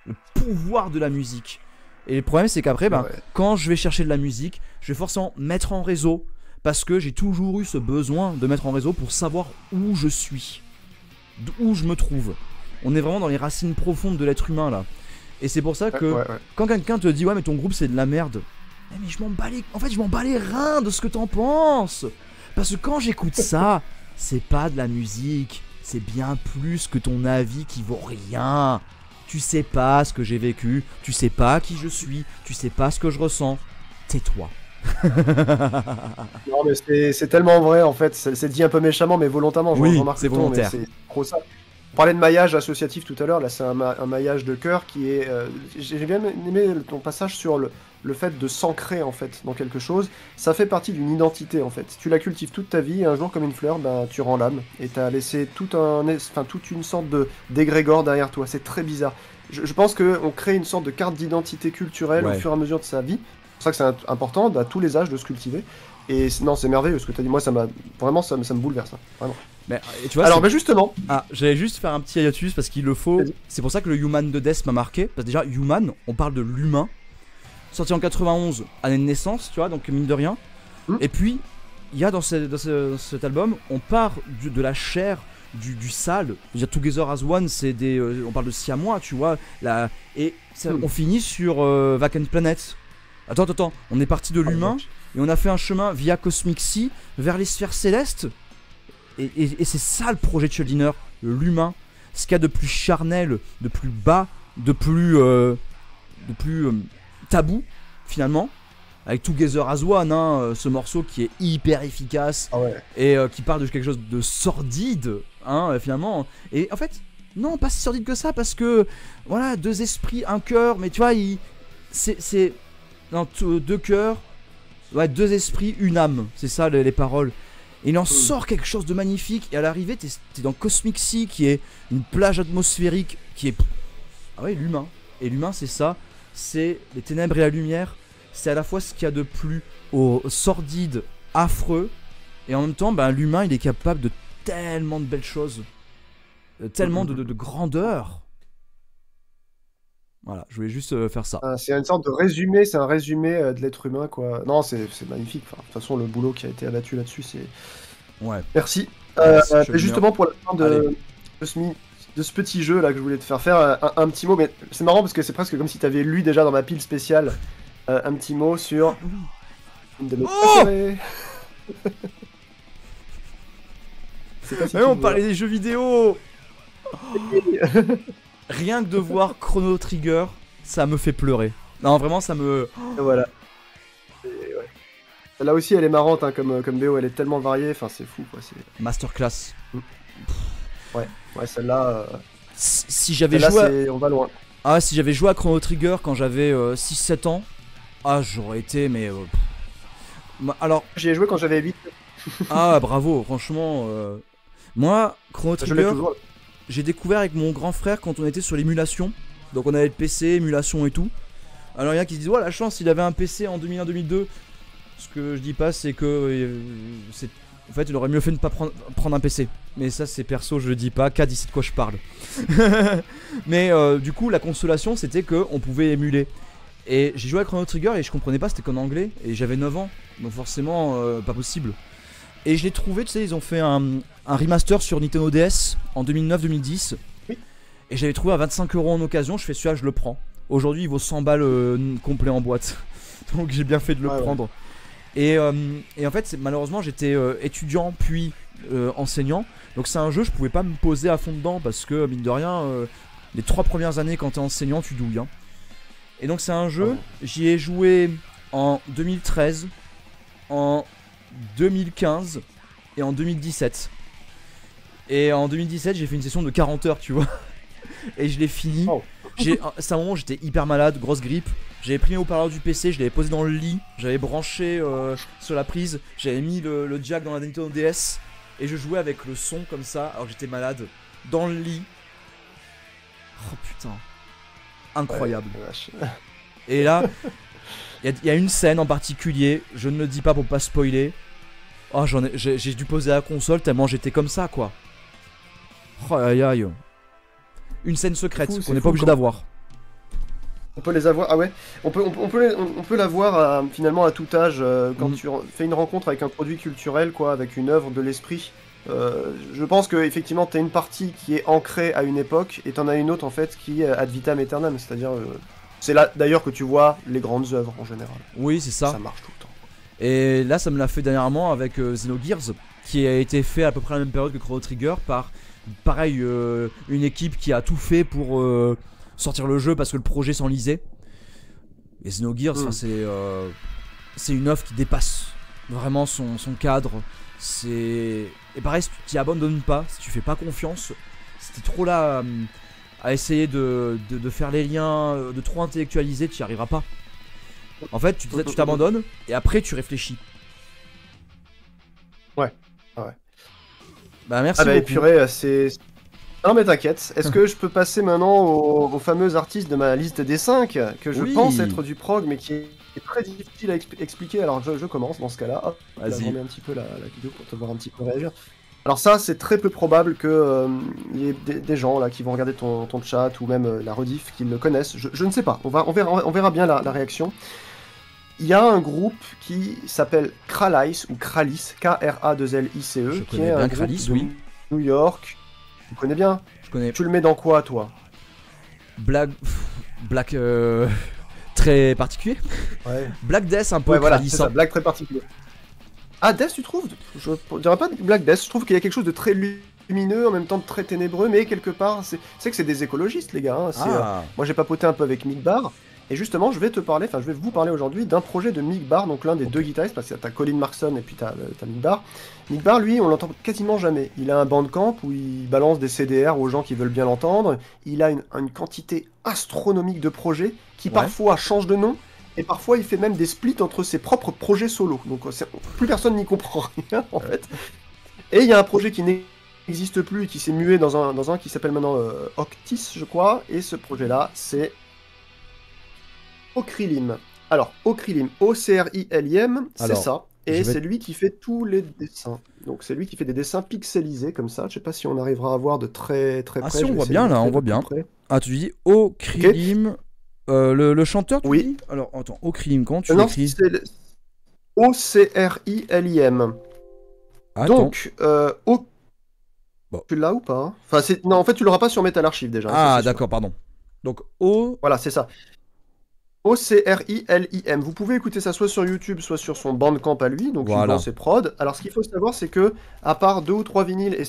Le pouvoir de la musique. Et le problème c'est qu'après, quand je vais chercher de la musique, je vais forcément mettre en réseau. Parce que j'ai toujours eu ce besoin de mettre en réseau pour savoir où je suis. Où je me trouve. On est vraiment dans les racines profondes de l'être humain là. Et c'est pour ça que quand quelqu'un te dit ouais mais ton groupe c'est de la merde. Mais je m'en bats les reins de ce que t'en penses. Parce que quand j'écoute ça, c'est pas de la musique. C'est bien plus que ton avis qui vaut rien. Tu sais pas ce que j'ai vécu. Tu sais pas qui je suis. Tu sais pas ce que je ressens. Tais-toi. Non mais c'est tellement vrai en fait, c'est dit un peu méchamment mais volontairement, c'est volontaire. C'est trop ça. On parlait de maillage associatif tout à l'heure, là c'est un maillage de cœur qui est... j'ai bien aimé ton passage sur le fait de s'ancrer en fait dans quelque chose, ça fait partie d'une identité en fait. Tu la cultives toute ta vie et un jour comme une fleur, tu rends l'âme et t'as laissé toute une sorte d'égrégore derrière toi, c'est très bizarre. Je pense qu'on crée une sorte de carte d'identité culturelle au fur et à mesure de sa vie. C'est pour ça que c'est important à tous les âges de se cultiver. Et non, c'est merveilleux ce que tu as dit. Moi, ça me bouleverse. Hein, vraiment. Mais, tu vois, alors, justement. Ah, j'allais juste faire un petit hiatus parce qu'il le faut. C'est pour ça que le Human de Death m'a marqué. Parce que déjà, Human, on parle de l'humain. Sorti en 91, année de naissance, tu vois, donc mine de rien. Et puis, il y a dans cet album, on part de la chair, du sale. Je veux dire, Together as One, c'est on parle de siamois, tu vois. Et on finit sur Vacant Planet. Attends, on est parti de l'humain et on a fait un chemin via Cosmic Sea vers les sphères célestes. Et c'est ça le projet de Schuldiner, l'humain. Ce qu'il y a de plus charnel, de plus bas, de plus tabou, finalement. Avec Together as One, hein, ce morceau qui est hyper efficace et qui parle de quelque chose de sordide, hein, finalement. Et en fait, non, pas si sordide que ça, parce que, voilà, deux esprits, un cœur, mais tu vois, deux cœurs, ouais, deux esprits, une âme, c'est ça les paroles. Et il en sort quelque chose de magnifique, et à l'arrivée, t'es dans Cosmic Sea, qui est une plage atmosphérique, qui est... Ah ouais, l'humain. Et l'humain, c'est ça, c'est les ténèbres et la lumière. C'est à la fois ce qu'il y a de plus sordide, affreux, et en même temps, l'humain, il est capable de tellement de belles choses, tellement de grandeur. Voilà, je voulais juste faire ça. C'est une sorte de résumé, c'est un résumé de l'être humain, quoi. Non, c'est magnifique. Enfin, de toute façon, le boulot qui a été abattu là-dessus, c'est... Ouais. Merci. Et justement, pour la fin de ce petit jeu là que je voulais te faire un petit mot, mais c'est marrant parce que c'est presque comme si tu avais lu déjà dans ma pile spéciale un petit mot sur une de mes préférées. On parlait des jeux vidéo. Rien que de voir Chrono Trigger, ça me fait pleurer. Non, vraiment, ça me... Et voilà. Là aussi, elle est marrante, hein, comme BO, elle est tellement variée, enfin, c'est fou, quoi. Masterclass. Ouais, celle-là... Si j'avais joué... On va loin. Ah, si j'avais joué à Chrono Trigger quand j'avais 6-7 ans, j'aurais été, mais... Alors... J'y ai joué quand j'avais 8. Ah, bravo, franchement... Moi, Chrono Trigger... J'ai découvert avec mon grand frère quand on était sur l'émulation. Donc on avait le PC, émulation et tout. Alors il y en a qui se disent, la chance, il avait un PC en 2001-2002. Ce que je dis pas, c'est que... en fait, il aurait mieux fait de ne pas prendre un PC. Mais ça, c'est perso, je le dis pas. Cad, il sait de quoi je parle. Mais du coup, la consolation, c'était qu'on pouvait émuler. Et j'ai joué à Chrono Trigger et je comprenais pas, c'était qu'en anglais. Et j'avais 9 ans. Donc forcément, pas possible. Et je l'ai trouvé, tu sais, ils ont fait un remaster sur Nintendo DS en 2009-2010. Oui. Et j'avais trouvé à 25 € en occasion, je fais celui-là, je le prends. Aujourd'hui, il vaut 100 balles complet en boîte. Donc j'ai bien fait de le prendre. Ouais. Et en fait, malheureusement, j'étais étudiant puis enseignant. Donc c'est un jeu, je pouvais pas me poser à fond dedans parce que, mine de rien, les 3 premières années quand t'es enseignant, tu douilles. Hein. Et donc c'est un jeu, j'y ai joué en 2013, en 2015 et en 2017. Et en 2017 j'ai fait une session de 40 heures, tu vois. Et je l'ai fini. C'est un moment où j'étais hyper malade, grosse grippe. J'avais pris mes haut-parleurs du PC, je l'avais posé dans le lit. J'avais branché sur la prise. J'avais mis le jack dans la Nintendo DS. Et je jouais avec le son comme ça alors que j'étais malade. Dans le lit. Oh putain. Incroyable. Et là il y a une scène en particulier, je ne le dis pas pour pas spoiler. Oh, j'ai dû poser la console tellement j'étais comme ça, quoi. Oh aïe aïe. Une scène secrète qu'on n'est pas obligé d'avoir. On peut les avoir, ah ouais. On peut l'avoir finalement à tout âge quand tu fais une rencontre avec un produit culturel, quoi, avec une œuvre de l'esprit. Je pense que effectivement t'as une partie qui est ancrée à une époque et t'en as une autre en fait qui est ad vitam aeternam, c'est-à-dire c'est là d'ailleurs que tu vois les grandes œuvres en général. Oui, c'est ça. Ça marche tout le temps. Et là, ça me l'a fait dernièrement avec Xenogears, qui a été fait à peu près à la même période que Chrono Trigger par, pareil, une équipe qui a tout fait pour sortir le jeu parce que le projet s'enlisait. Et Xenogears, c'est une œuvre qui dépasse vraiment son cadre. Et pareil, si tu t'y abandonnes pas, si tu fais pas confiance, si t'es trop là à essayer de faire les liens, de trop intellectualiser, tu n'y arriveras pas. En fait, tu t'abandonnes et après tu réfléchis. Ouais. Bah merci beaucoup. Épuré, c'est... Non mais t'inquiète, est-ce que je peux passer maintenant aux fameux artistes de ma liste des 5 que je pense être du prog mais qui est très difficile à expliquer. Alors je commence dans ce cas-là. Hop, là, je remets un petit peu la vidéo pour te voir un petit peu réagir. Alors ça, c'est très peu probable que y ait des gens là qui vont regarder ton chat ou même la rediff qui le connaissent. Je ne sais pas. On verra bien la réaction. il y a un groupe qui s'appelle Kralice, ou Kralis, K-R-A-2-L-I-C-E, Je qui connais est bien un groupe Kralis, de oui. New York. Tu connais bien? Je connais. Tu le mets dans quoi, toi? Black. Très particulier. Ouais. Black Death, un peu Ouais, voilà, Kralis, c'est ça, hein. Black très particulier. Ah, Death, tu trouves? Je dirais pas Black Death, je trouve qu'il y a quelque chose de très lumineux, en même temps de très ténébreux, mais quelque part, c'est que c'est des écologistes, les gars. Hein. Ah. Moi, j'ai papoté un peu avec Mick Barr, et justement, je vais vous parler aujourd'hui d'un projet de Mick Barr, donc l'un des deux guitaristes, parce que t'as Colin Markson et puis t'as Mick Barr. Mick Barr, lui, on l'entend quasiment jamais. Il a un bandcamp où il balance des CDR aux gens qui veulent bien l'entendre. Il a une quantité astronomique de projets qui parfois changent de nom. Et parfois, il fait même des splits entre ses propres projets solo. Donc, plus personne n'y comprend rien, en fait. Et il y a un projet qui n'existe plus et qui s'est mué dans un qui s'appelle maintenant Octis, je crois. Et ce projet-là, c'est Okrilim. Alors, Okrilim, O-C-R-I-L-I-M, c'est ça. Et c'est lui qui fait tous les dessins. Donc, c'est lui qui fait des dessins pixelisés comme ça. Je sais pas si on arrivera à voir de très près. Ah si, on voit bien là, on voit bien. Ah, tu dis Okrilim. Okay. Le chanteur, tu dis? Alors, attends, Okrilim, quand tu l'écris? C'est O-C-R-I-L-I-M. Donc, bon. Tu l'as ou pas? Enfin, non, en fait, tu l'auras pas sur Metal Archive déjà. Ah, d'accord, pardon. Donc, Voilà, c'est ça. O-C-R-I-L-I-M. Vous pouvez écouter ça soit sur YouTube, soit sur son Bandcamp à lui, donc il vend ses prods. Alors, ce qu'il faut savoir, c'est que, à part 2 ou 3 vinyles et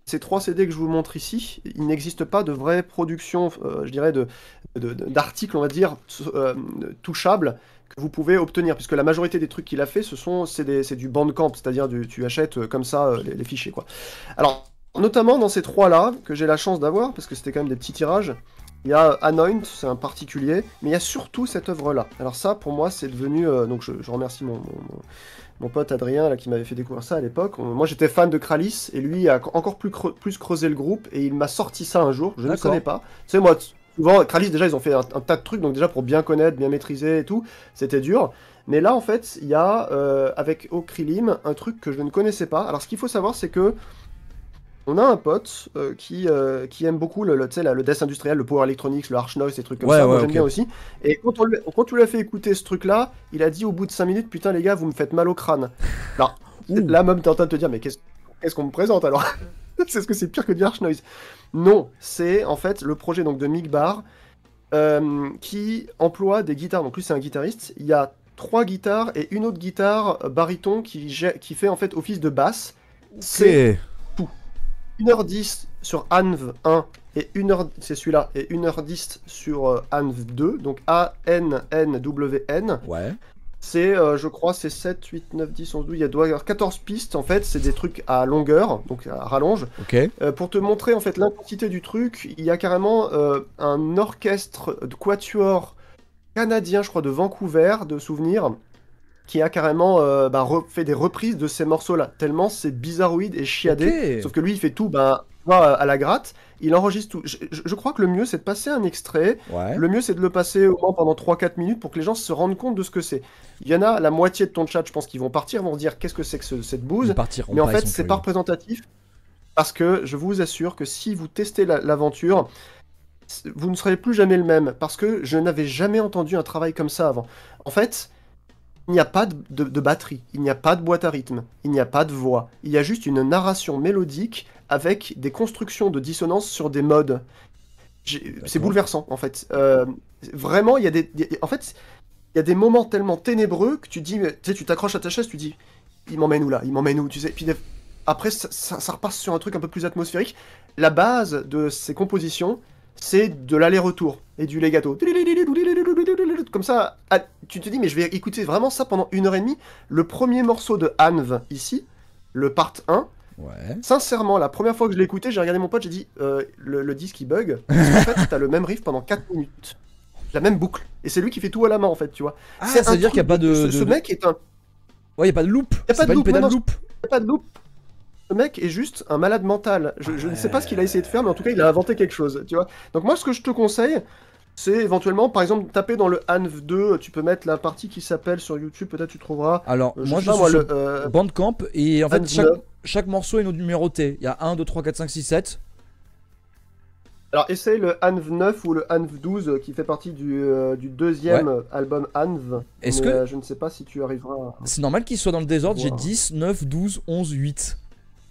ces 3 CD que je vous montre ici, il n'existe pas de vraie production, je dirais, d'articles, on va dire, touchables que vous pouvez obtenir, puisque la majorité des trucs qu'il a fait, c'est du Bandcamp, c'est-à-dire tu achètes comme ça les fichiers, quoi. Alors, notamment dans ces 3-là, que j'ai la chance d'avoir, parce que c'était quand même des petits tirages, il y a Anoint, c'est un particulier, mais il y a surtout cette œuvre-là. Alors ça, pour moi, c'est devenu... donc je remercie mon pote Adrien là, qui m'avait fait découvrir ça à l'époque. Moi j'étais fan de Kralis et lui a encore plus creusé le groupe et il m'a sorti ça un jour, je ne savais pas. Tu sais, moi, souvent, Kralis déjà ils ont fait un tas de trucs, donc déjà pour bien connaître, bien maîtriser et tout, c'était dur. Mais là en fait, il y a avec Okrilim un truc que je ne connaissais pas. Alors ce qu'il faut savoir, c'est que on a un pote qui aime beaucoup le death industriel, le power electronics, le harsh noise, ces trucs comme ça. Moi j'aime bien aussi. Et quand tu lui as fait écouter ce truc-là, il a dit au bout de 5 minutes, putain les gars, vous me faites mal au crâne. Là même t'es en train de te dire, mais qu'est-ce qu'on me présente alors? Est-ce que c'est pire que du harsh noise? Non, c'est en fait le projet donc, de Mick Barr qui emploie des guitares. Donc lui c'est un guitariste. Il y a 3 guitares et une autre guitare baryton qui fait en fait office de basse. C'est 1h10 sur Anv 1 et 1h, c'est celui-là, et 1h10 sur Anv 2, donc A-N-N-W-N. Ouais. C'est, je crois, c'est 7, 8, 9, 10, 11, 12, il doit y avoir 14 pistes, en fait, c'est des trucs à longueur, donc à rallonge. Ok. Pour te montrer, en fait, l'intensité du truc, il y a carrément un orchestre de quatuor canadien, je crois, de Vancouver, de souvenirs, qui a carrément fait des reprises de ces morceaux-là, tellement c'est bizarroïde et chiadé, sauf que lui il fait tout à la gratte, il enregistre tout. Je crois que le mieux c'est de passer un extrait, le mieux c'est de le passer au moins pendant 3-4 minutes pour que les gens se rendent compte de ce que c'est. Il y en a la moitié de ton chat, je pense qu'ils vont partir, vont se dire qu'est-ce que c'est que cette bouse, mais en fait c'est pas représentatif, parce que je vous assure que si vous testez l'aventure, vous ne serez plus jamais le même, parce que je n'avais jamais entendu un travail comme ça avant. En fait, il n'y a pas de batterie, il n'y a pas de boîte à rythme, il n'y a pas de voix. Il y a juste une narration mélodique avec des constructions de dissonance sur des modes. C'est bouleversant, en fait. Vraiment, il y a des moments tellement ténébreux que tu dis, tu sais, tu t'accroches à ta chaise, tu dis, il m'emmène où là? Il m'emmène où? Tu sais, puis après, ça repasse sur un truc un peu plus atmosphérique. La base de ces compositions, c'est de l'aller-retour et du legato. Comme ça, tu te dis, mais je vais écouter vraiment ça pendant 1h30. Le premier morceau de Anv, ici, le part 1, sincèrement, la première fois que je l'ai écouté, j'ai regardé mon pote, j'ai dit, le disque il bug. Parce qu'en fait, t'as le même riff pendant 4 minutes. La même boucle. Et c'est lui qui fait tout à la main, en fait, tu vois. Ah, ça veut dire qu'il n'y a pas de... Ce mec est un... Ouais, il n'y a pas de loop. Il n'y a pas de loop. Il n'y a pas de loop. Ce mec est juste un malade mental. Je ne sais pas ce qu'il a essayé de faire, mais en tout cas, il a inventé quelque chose, tu vois. Donc moi, ce que je te conseille, c'est éventuellement, par exemple, taper dans le Anv 2, tu peux mettre la partie qui s'appelle sur YouTube, peut-être tu trouveras... Alors, moi, je suis sur Bandcamp, et en fait, chaque morceau est numéroté. Il y a 1, 2, 3, 4, 5, 6, 7. Alors, essaye le Anv 9 ou le Anv 12 qui fait partie du deuxième album Anv. Est-ce mais que je ne sais pas si tu arriveras c'est normal qu'il soit dans le désordre? J'ai voir. 10, 9, 12, 11, 8.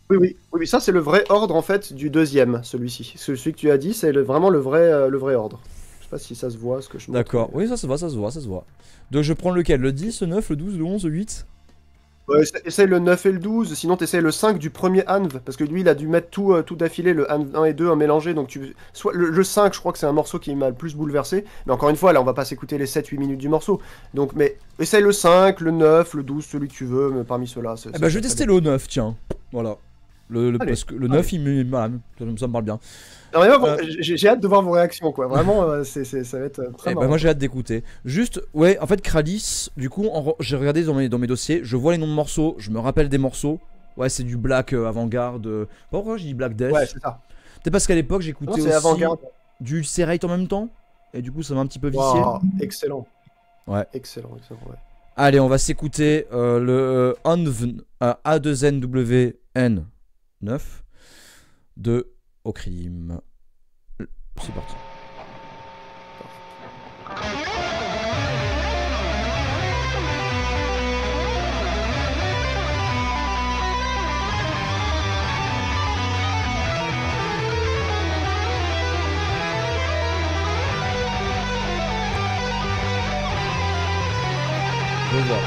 Oui, oui, oui, oui, ça c'est le vrai ordre en fait du deuxième, celui-ci. Celui que tu as dit, c'est vraiment le vrai ordre. Je sais pas si ça se voit ce que je montre. D'accord, oui, ça se voit, ça se voit, ça se voit. Donc je prends lequel? Le 10, le 9, le 12, le 11, le 8? Ouais, essaye le 9 et le 12, sinon t'essayes le 5 du premier Anv, parce que lui il a dû mettre tout d'affilée, le Anv 1 et 2 en mélangé, donc soit le 5 je crois que c'est un morceau qui m'a le plus bouleversé, mais encore une fois là on va pas s'écouter les 7-8 minutes du morceau, donc mais essaye le 5, le 9, le 12, celui que tu veux, mais parmi ceux-là. Eh ben je vais tester le 9, tiens. Voilà. Allez, Parce que le 9, voilà, ça me parle bien. non, mais bon, j'ai hâte de voir vos réactions quoi, vraiment ça va être très marrant. Moi j'ai hâte d'écouter. Juste, ouais, en fait Kralis, du coup, j'ai regardé dans mes dossiers, je vois les noms de morceaux, je me rappelle des morceaux. Ouais, c'est du black avant-garde. Pourquoi j'ai dit black death? Ouais, c'est ça. Peut-être parce qu'à l'époque j'écoutais aussi avant-garde. du Ulcerate en même temps. Et du coup ça m'a un petit peu vicié. Wow, excellent. Ouais. Excellent, ouais. Allez, on va s'écouter le A2NWN 9 de Au Crime. C'est parti. Je vois.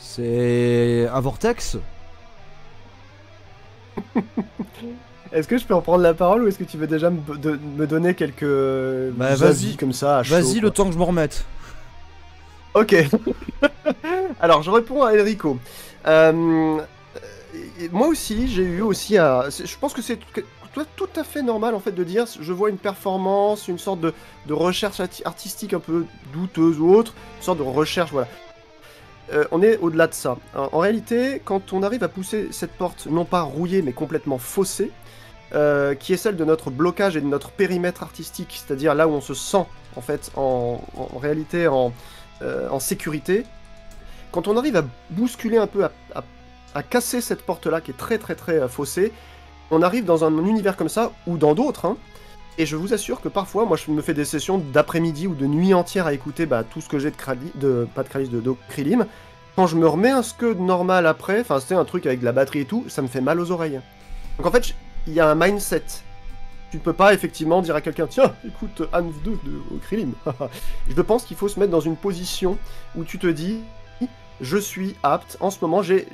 C'est un vortex. Est-ce que je peux en prendre la parole ou est-ce que tu veux déjà me donner quelques vas-y comme ça à chaud, Vas-y, le temps que je me remette. Ok. Alors, je réponds à Enrico. Moi aussi, j'ai eu aussi à... Je pense que c'est tout à fait normal en fait de dire je vois une performance, une sorte de recherche artistique un peu douteuse ou autre, une sorte de recherche, voilà. On est au-delà de ça. En réalité, quand on arrive à pousser cette porte, non pas rouillée, mais complètement faussée, qui est celle de notre blocage et de notre périmètre artistique, c'est-à-dire là où on se sent, en fait, en réalité, en sécurité, quand on arrive à bousculer un peu, à casser cette porte-là, qui est très très très faussée, on arrive dans un univers comme ça, ou dans d'autres, hein, et je vous assure que parfois, moi je me fais des sessions d'après-midi ou de nuit entière à écouter tout ce que j'ai d'Okrilim. Quand je me remets un scud normal après, enfin c'est un truc avec de la batterie et tout, ça me fait mal aux oreilles. Donc en fait, il y a un mindset. Tu ne peux pas effectivement dire à quelqu'un, tiens, écoute Hanf 2 de Okrilim. Je pense qu'il faut se mettre dans une position où tu te dis, je suis apte, en ce moment j'ai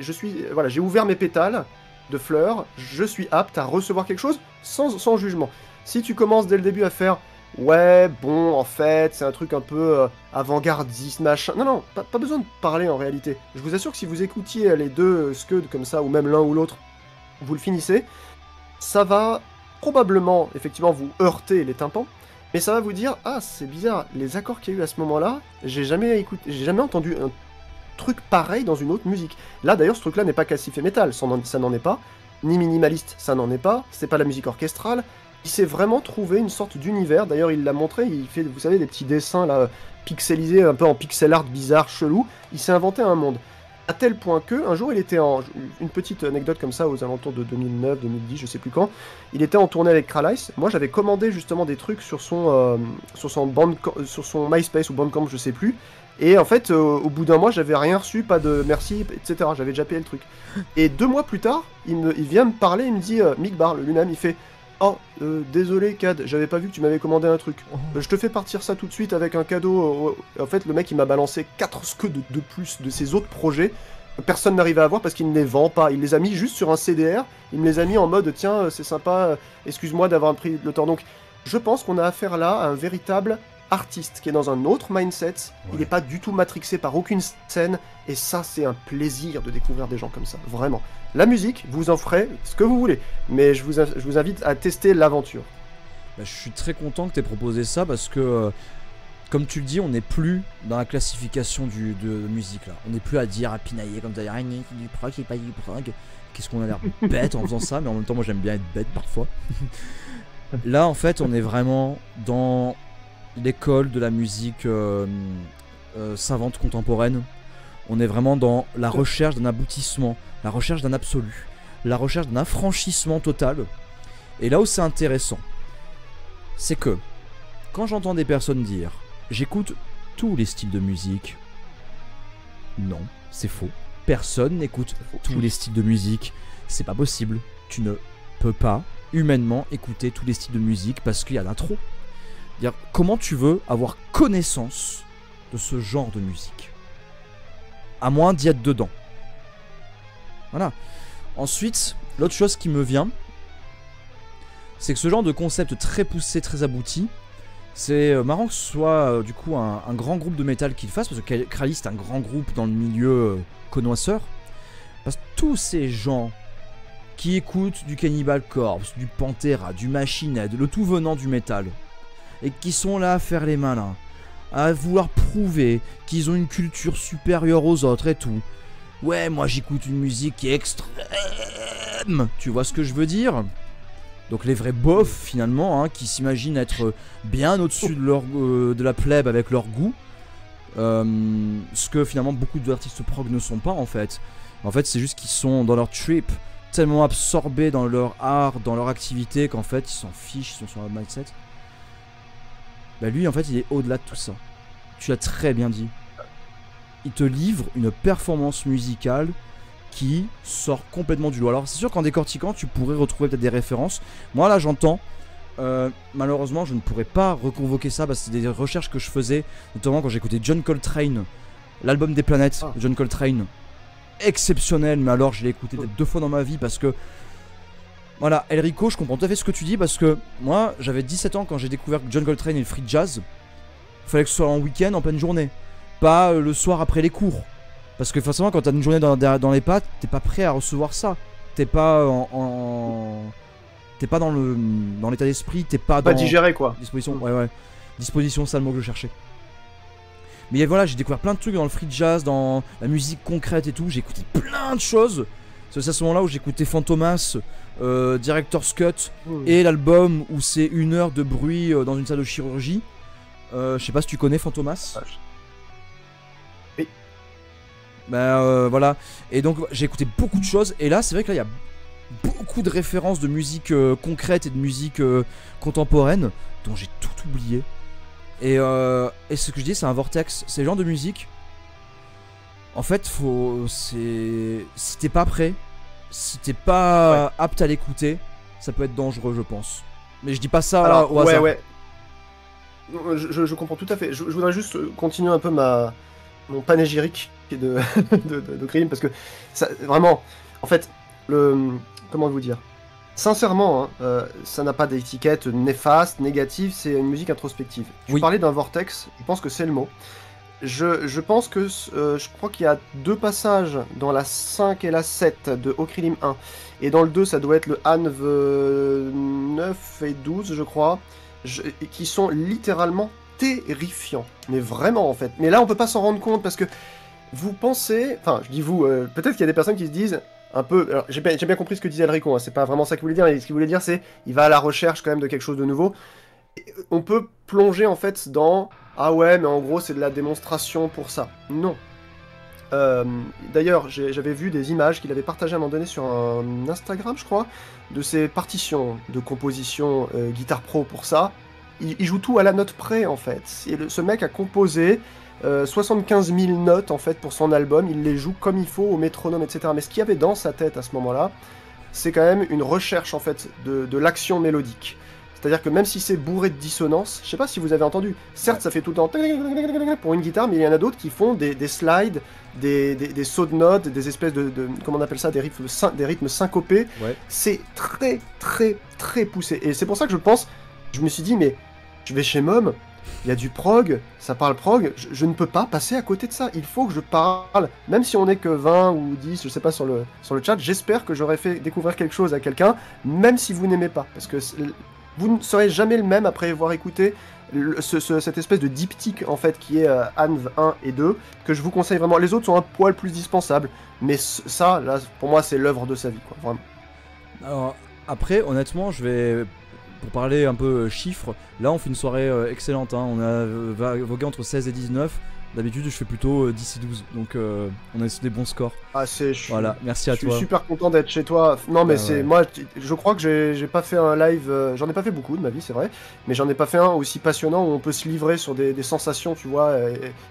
ouvert mes pétales de fleurs, je suis apte à recevoir quelque chose sans jugement. Si tu commences dès le début à faire ouais, bon, en fait, c'est un truc un peu avant-gardiste, machin. Non, pas besoin de parler en réalité. Je vous assure que si vous écoutiez les deux scuds comme ça, ou même l'un ou l'autre, vous le finissez, ça va probablement, effectivement, vous heurter les tympans, mais ça va vous dire, ah, c'est bizarre, les accords qu'il y a eu à ce moment-là, j'ai jamais entendu un truc pareil dans une autre musique. Là, d'ailleurs, ce truc-là n'est pas classif et métal, ça n'en est pas, ni minimaliste, ça n'en est pas, c'est pas la musique orchestrale. Il s'est vraiment trouvé une sorte d'univers, d'ailleurs il l'a montré, il fait, vous savez, des petits dessins là, pixelisés, un peu en pixel art bizarre, chelou, il s'est inventé un monde. À tel point que, un jour il était une petite anecdote comme ça, aux alentours de 2009, 2010, je sais plus quand, il était en tournée avec Kralice, moi j'avais commandé justement des trucs sur son MySpace ou Bandcamp, je sais plus, et en fait, au bout d'un mois, j'avais rien reçu, pas de merci, etc. J'avais déjà payé le truc. Et 2 mois plus tard, il vient me parler, il me dit, Mick Barle lui-même, il fait... Oh, désolé Cad, j'avais pas vu que tu m'avais commandé un truc. Je te fais partir ça tout de suite avec un cadeau. En fait, le mec il m'a balancé 4 scuds de plus de ses autres projets. Personne n'arrivait à avoir parce qu'il ne les vend pas. Il les a mis juste sur un CDR. Il me les a mis en mode tiens, c'est sympa, excuse-moi d'avoir pris le temps. Donc, je pense qu'on a affaire là à un véritable artiste qui est dans un autre mindset. Ouais. Il n'est pas du tout matrixé par aucune scène. Et ça, c'est un plaisir de découvrir des gens comme ça. Vraiment. La musique, vous en ferez ce que vous voulez, mais je vous invite à tester l'aventure. Bah, je suis très content que tu aies proposé ça parce que, comme tu le dis, on n'est plus dans la classification de musique là. On n'est plus à dire, à pinailler comme ça, c'est du prog, c'est pas du prog. Qu'est-ce qu'on a l'air bête en faisant ça, mais en même temps, moi j'aime bien être bête parfois. Là, en fait, on est vraiment dans l'école de la musique savante contemporaine. On est vraiment dans la recherche d'un aboutissement, la recherche d'un absolu, la recherche d'un affranchissement total. Et là où c'est intéressant, c'est que quand j'entends des personnes dire « j'écoute tous les styles de musique », non, c'est faux. Personne n'écoute tous les styles de musique. C'est pas possible. Tu ne peux pas humainement écouter tous les styles de musique parce qu'il y en a trop. Comment tu veux avoir connaissance de ce genre de musique ? À moins d'y être dedans. Voilà. Ensuite, l'autre chose qui me vient, c'est que ce genre de concept très poussé, très abouti, c'est marrant que ce soit du coup un grand groupe de métal qui le fasse, parce que Kralice est un grand groupe dans le milieu connoisseur. Parce que tous ces gens qui écoutent du Cannibal Corpse, du Pantera, du Machine Head, le tout venant du métal, et qui sont là à faire les malins, à vouloir prouver qu'ils ont une culture supérieure aux autres et tout. Ouais, moi j'écoute une musique qui est extrême. Tu vois ce que je veux dire ? Donc les vrais bofs finalement, hein, qui s'imaginent être bien au-dessus de la plèbe avec leur goût. Ce que finalement beaucoup d'artistes prog ne sont pas en fait. En fait c'est juste qu'ils sont dans leur trip, tellement absorbés dans leur art, dans leur activité, qu'en fait ils s'en fichent, ils sont sur leur mindset. Bah lui en fait il est au-delà de tout ça. Tu l'as très bien dit. Il te livre une performance musicale qui sort complètement du lot. Alors c'est sûr qu'en décortiquant tu pourrais retrouver peut-être des références. Moi là j'entends, malheureusement je ne pourrais pas reconvoquer ça parce que c'est des recherches que je faisais, notamment quand j'écoutais John Coltrane, l'album des planètes de John Coltrane. exceptionnel, mais alors je l'ai écouté peut-être 2 fois dans ma vie parce que voilà, Elrico, je comprends tout à fait ce que tu dis parce que moi j'avais 17 ans quand j'ai découvert John Coltrane et le free jazz. Il fallait que ce soit en week-end, en pleine journée, pas le soir après les cours. Parce que forcément, quand t'as une journée dans les pattes, t'es pas prêt à recevoir ça. T'es pas t'es pas dans l'état d'esprit, t'es pas dans... Pas digéré quoi. Disposition, ouais. Disposition, c'est le mot que je cherchais. Mais voilà, j'ai découvert plein de trucs dans le free jazz, dans la musique concrète et tout. J'ai écouté plein de choses. C'est à ce moment-là où j'ai écouté Fantomas, Director's Cut et l'album où c'est 1 heure de bruit dans une salle de chirurgie. Je sais pas si tu connais Fantomas. Oui. Voilà. Et donc j'ai écouté beaucoup de choses. Et là, c'est vrai que là, il y a beaucoup de références de musique concrète et de musique contemporaine dont j'ai tout oublié. Et ce que je dis, c'est un vortex. C'est le genre de musique. En fait, si t'es pas prêt, si t'es pas apte à l'écouter, ça peut être dangereux, je pense. Mais je dis pas ça au hasard. Ouais. Je comprends tout à fait. Je voudrais juste continuer un peu mon panégyrique de Grimm parce que ça, vraiment, en fait, comment vous dire, sincèrement, ça n'a pas d'étiquette néfaste, négative, c'est une musique introspective. Tu parlais d'un vortex, je pense que c'est le mot. Je pense que, je crois qu'il y a 2 passages dans la 5 et la 7 de Okrilim 1, et dans le 2 ça doit être le Hanv 9 et 12 je crois, qui sont littéralement terrifiants, mais vraiment en fait. Mais là on peut pas s'en rendre compte parce que vous pensez, enfin je dis vous, peut-être qu'il y a des personnes qui se disent un peu, alors j'ai bien compris ce que disait Elrico, hein, c'est pas vraiment ça qu'il voulait dire, mais ce qu'il voulait dire c'est il va à la recherche quand même de quelque chose de nouveau. Et on peut plonger en fait dans ah ouais mais en gros c'est de la démonstration pour ça. Non. D'ailleurs j'avais vu des images qu'il avait partagées à un moment donné sur un Instagram je crois, de ses partitions de composition guitare pro pour ça. Il joue tout à la note près en fait. Ce mec a composé 75 000 notes en fait pour son album, il les joue comme il faut au métronome etc. Mais ce qu'il y avait dans sa tête à ce moment-là, c'est quand même une recherche en fait de l'action mélodique. C'est-à-dire que même si c'est bourré de dissonance, je sais pas si vous avez entendu, certes ça fait tout le temps pour une guitare, mais il y en a d'autres qui font des slides, des sauts de notes, des espèces de comment on appelle ça, des rythmes syncopés. Ouais. C'est très poussé. Et c'est pour ça que je me suis dit, mais je vais chez Mom, il y a du prog, ça parle prog, je ne peux pas passer à côté de ça, il faut que je parle, même si on n'est que 20 ou 10, je sais pas sur le chat, j'espère que j'aurais fait découvrir quelque chose à quelqu'un, même si vous n'aimez pas, parce que vous ne serez jamais le même après avoir écouté cette espèce de diptyque en fait qui est Hanv 1 et 2, que je vous conseille vraiment. Les autres sont un poil plus dispensables, mais ça, là, pour moi, c'est l'œuvre de sa vie, quoi, vraiment. Alors, après, honnêtement, pour parler un peu chiffres, là on fait une soirée excellente, hein. On a vogué entre 16 et 19. D'habitude je fais plutôt 10 et 12, donc on est sur des bons scores. Voilà, merci à toi. Je suis super content d'être chez toi. Non mais c'est moi, je crois que j'ai pas fait un live, j'en ai pas fait beaucoup de ma vie c'est vrai, mais j'en ai pas fait un aussi passionnant où on peut se livrer sur des sensations tu vois,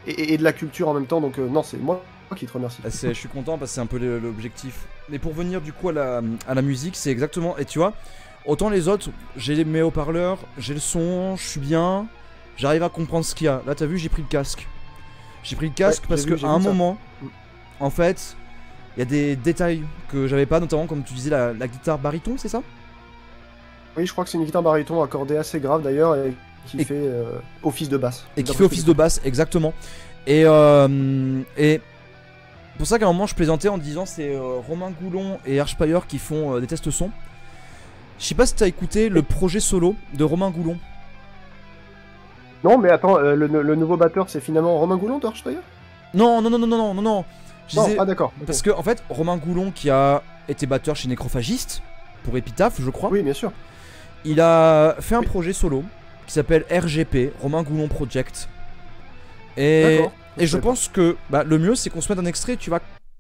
et de la culture en même temps, donc non c'est moi qui te remercie. Je suis content parce que c'est un peu l'objectif. Mais pour venir du coup à la musique, c'est exactement, et tu vois, autant les autres, j'ai mes haut-parleurs, j'ai le son, je suis bien, j'arrive à comprendre ce qu'il y a. Là t'as vu, j'ai pris le casque. J'ai pris le casque parce qu'à un moment, en fait, il y a des détails que j'avais pas, notamment comme tu disais la guitare baryton, c'est ça? Oui, je crois que c'est une guitare baryton accordée assez grave d'ailleurs et qui fait office de basse. Et qui fait office de basse, exactement. Et pour ça qu'à un moment je plaisantais en disant c'est Romain Goulon et Archpire qui font des tests son. Je sais pas si t'as écouté le projet solo de Romain Goulon. Non, mais attends, le nouveau batteur, c'est finalement Romain Goulon de Archpire ? Non. Ah d'accord. Parce que en fait, Romain Goulon qui a été batteur chez Nécrophagiste pour Epitaph, je crois. Oui, bien sûr. Il a fait un projet solo qui s'appelle RGP, Romain Goulon Project. Et je pense que le mieux, c'est qu'on se mette un extrait. Tu vas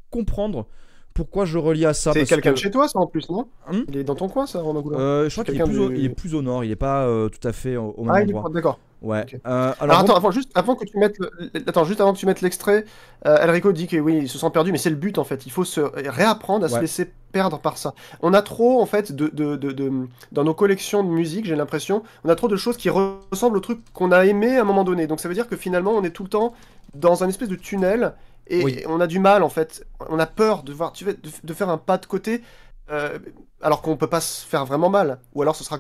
comprendre pourquoi je relie à ça. C'est quelqu'un de chez toi, ça en plus, non? Il est dans ton coin, ça, Romain Goulon? Je crois qu'il est plus au nord. Il est pas tout à fait au même endroit. D'accord. Ouais. Okay. Alors attends, juste avant que tu mettes l'extrait, Elrico dit que oui, il se sent perdu, mais c'est le but en fait. Il faut se réapprendre à se laisser perdre par ça. On a trop en fait dans nos collections de musique, j'ai l'impression, on a trop de choses qui ressemblent au truc qu'on a aimé à un moment donné. Donc ça veut dire que finalement, on est tout le temps dans un espèce de tunnel Et Oui. on a du mal, en fait. On a peur de faire un pas de côté, alors qu'on peut pas se faire vraiment mal. Ou alors ce sera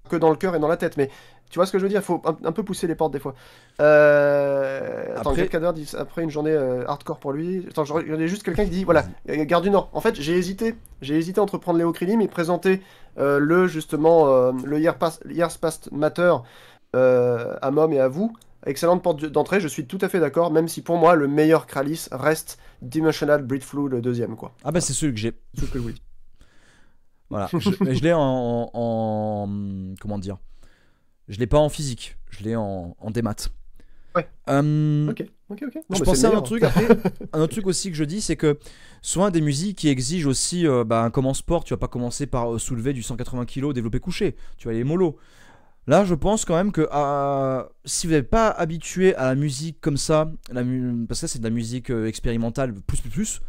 que dans le cœur et dans la tête. Mais tu vois ce que je veux dire? Il faut un peu pousser les portes des fois. Attends, Après, Gadkader dit après une journée hardcore pour lui. Attends, il y a juste quelqu'un qui dit voilà, vas-y. Gare du Nord. En fait, j'ai hésité. J'ai hésité entre prendre Léo Krilim et présenter le Years Past Matter à Mom et à vous. Excellente porte d'entrée, je suis tout à fait d'accord, même si pour moi le meilleur Kralis reste Dimensional Breedflu, le deuxième, quoi. Ah bah c'est celui que j'ai. C'est ce que je voulais. Voilà. Mais je l'ai comment dire? Je l'ai pas en physique. Je l'ai en démat. Ouais. Euh, Ok. Non, je mais pensais c'est à le un autre truc meilleur. après. Un autre truc aussi que je dis, c'est que souvent des musiques qui exigent aussi, comme en sport, tu vas pas commencer par soulever du 180 kg développé couché. Tu vas aller mollo. Là, je pense quand même que si vous n'êtes pas habitué à la musique comme ça, parce que ça, c'est de la musique expérimentale, plus,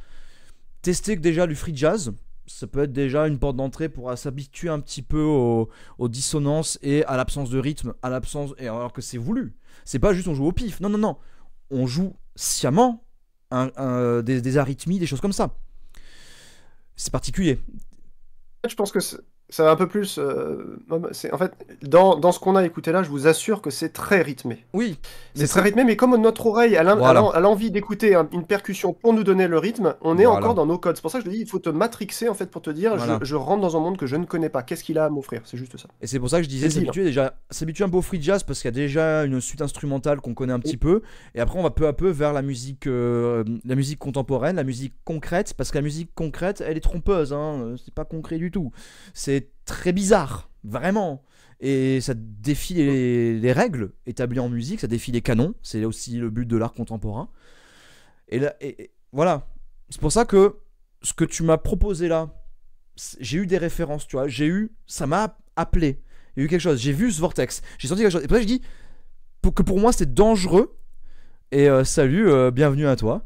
testez que déjà du free jazz. Ça peut être déjà une porte d'entrée pour s'habituer un petit peu aux dissonances et à l'absence de rythme, et alors que c'est voulu. C'est pas juste on joue au pif. Non, non, non. On joue sciemment des arythmies, des choses comme ça. C'est particulier. Je pense que ça va un peu plus. En fait, dans ce qu'on a écouté là, je vous assure que c'est très rythmé. Oui, C'est très rythmé, mais comme notre oreille Voilà. a l'envie d'écouter une percussion pour nous donner le rythme, on est Voilà. encore dans nos codes. C'est pour ça que je te dis, il faut te matrixer en fait pour te dire, Voilà. je rentre dans un monde que je ne connais pas. Qu'est-ce qu'il a à m'offrir? C'est juste ça. Et c'est pour ça que je disais C'est le deal. s'habituer un peu au free jazz parce qu'il y a déjà une suite instrumentale qu'on connaît un petit peu. Et après, on va peu à peu vers la musique contemporaine, la musique concrète. Parce que la musique concrète, elle est trompeuse. Hein, c'est pas concret du tout. C'est très bizarre, vraiment. Et ça défie les règles établies en musique, ça défie les canons. C'est aussi le but de l'art contemporain. Et voilà. C'est pour ça que ce que tu m'as proposé là, j'ai eu des références, tu vois, ça m'a appelé, il y a eu quelque chose, j'ai vu ce vortex, j'ai senti quelque chose, et pour ça je dis que pour moi c'est dangereux, et salut, bienvenue à toi,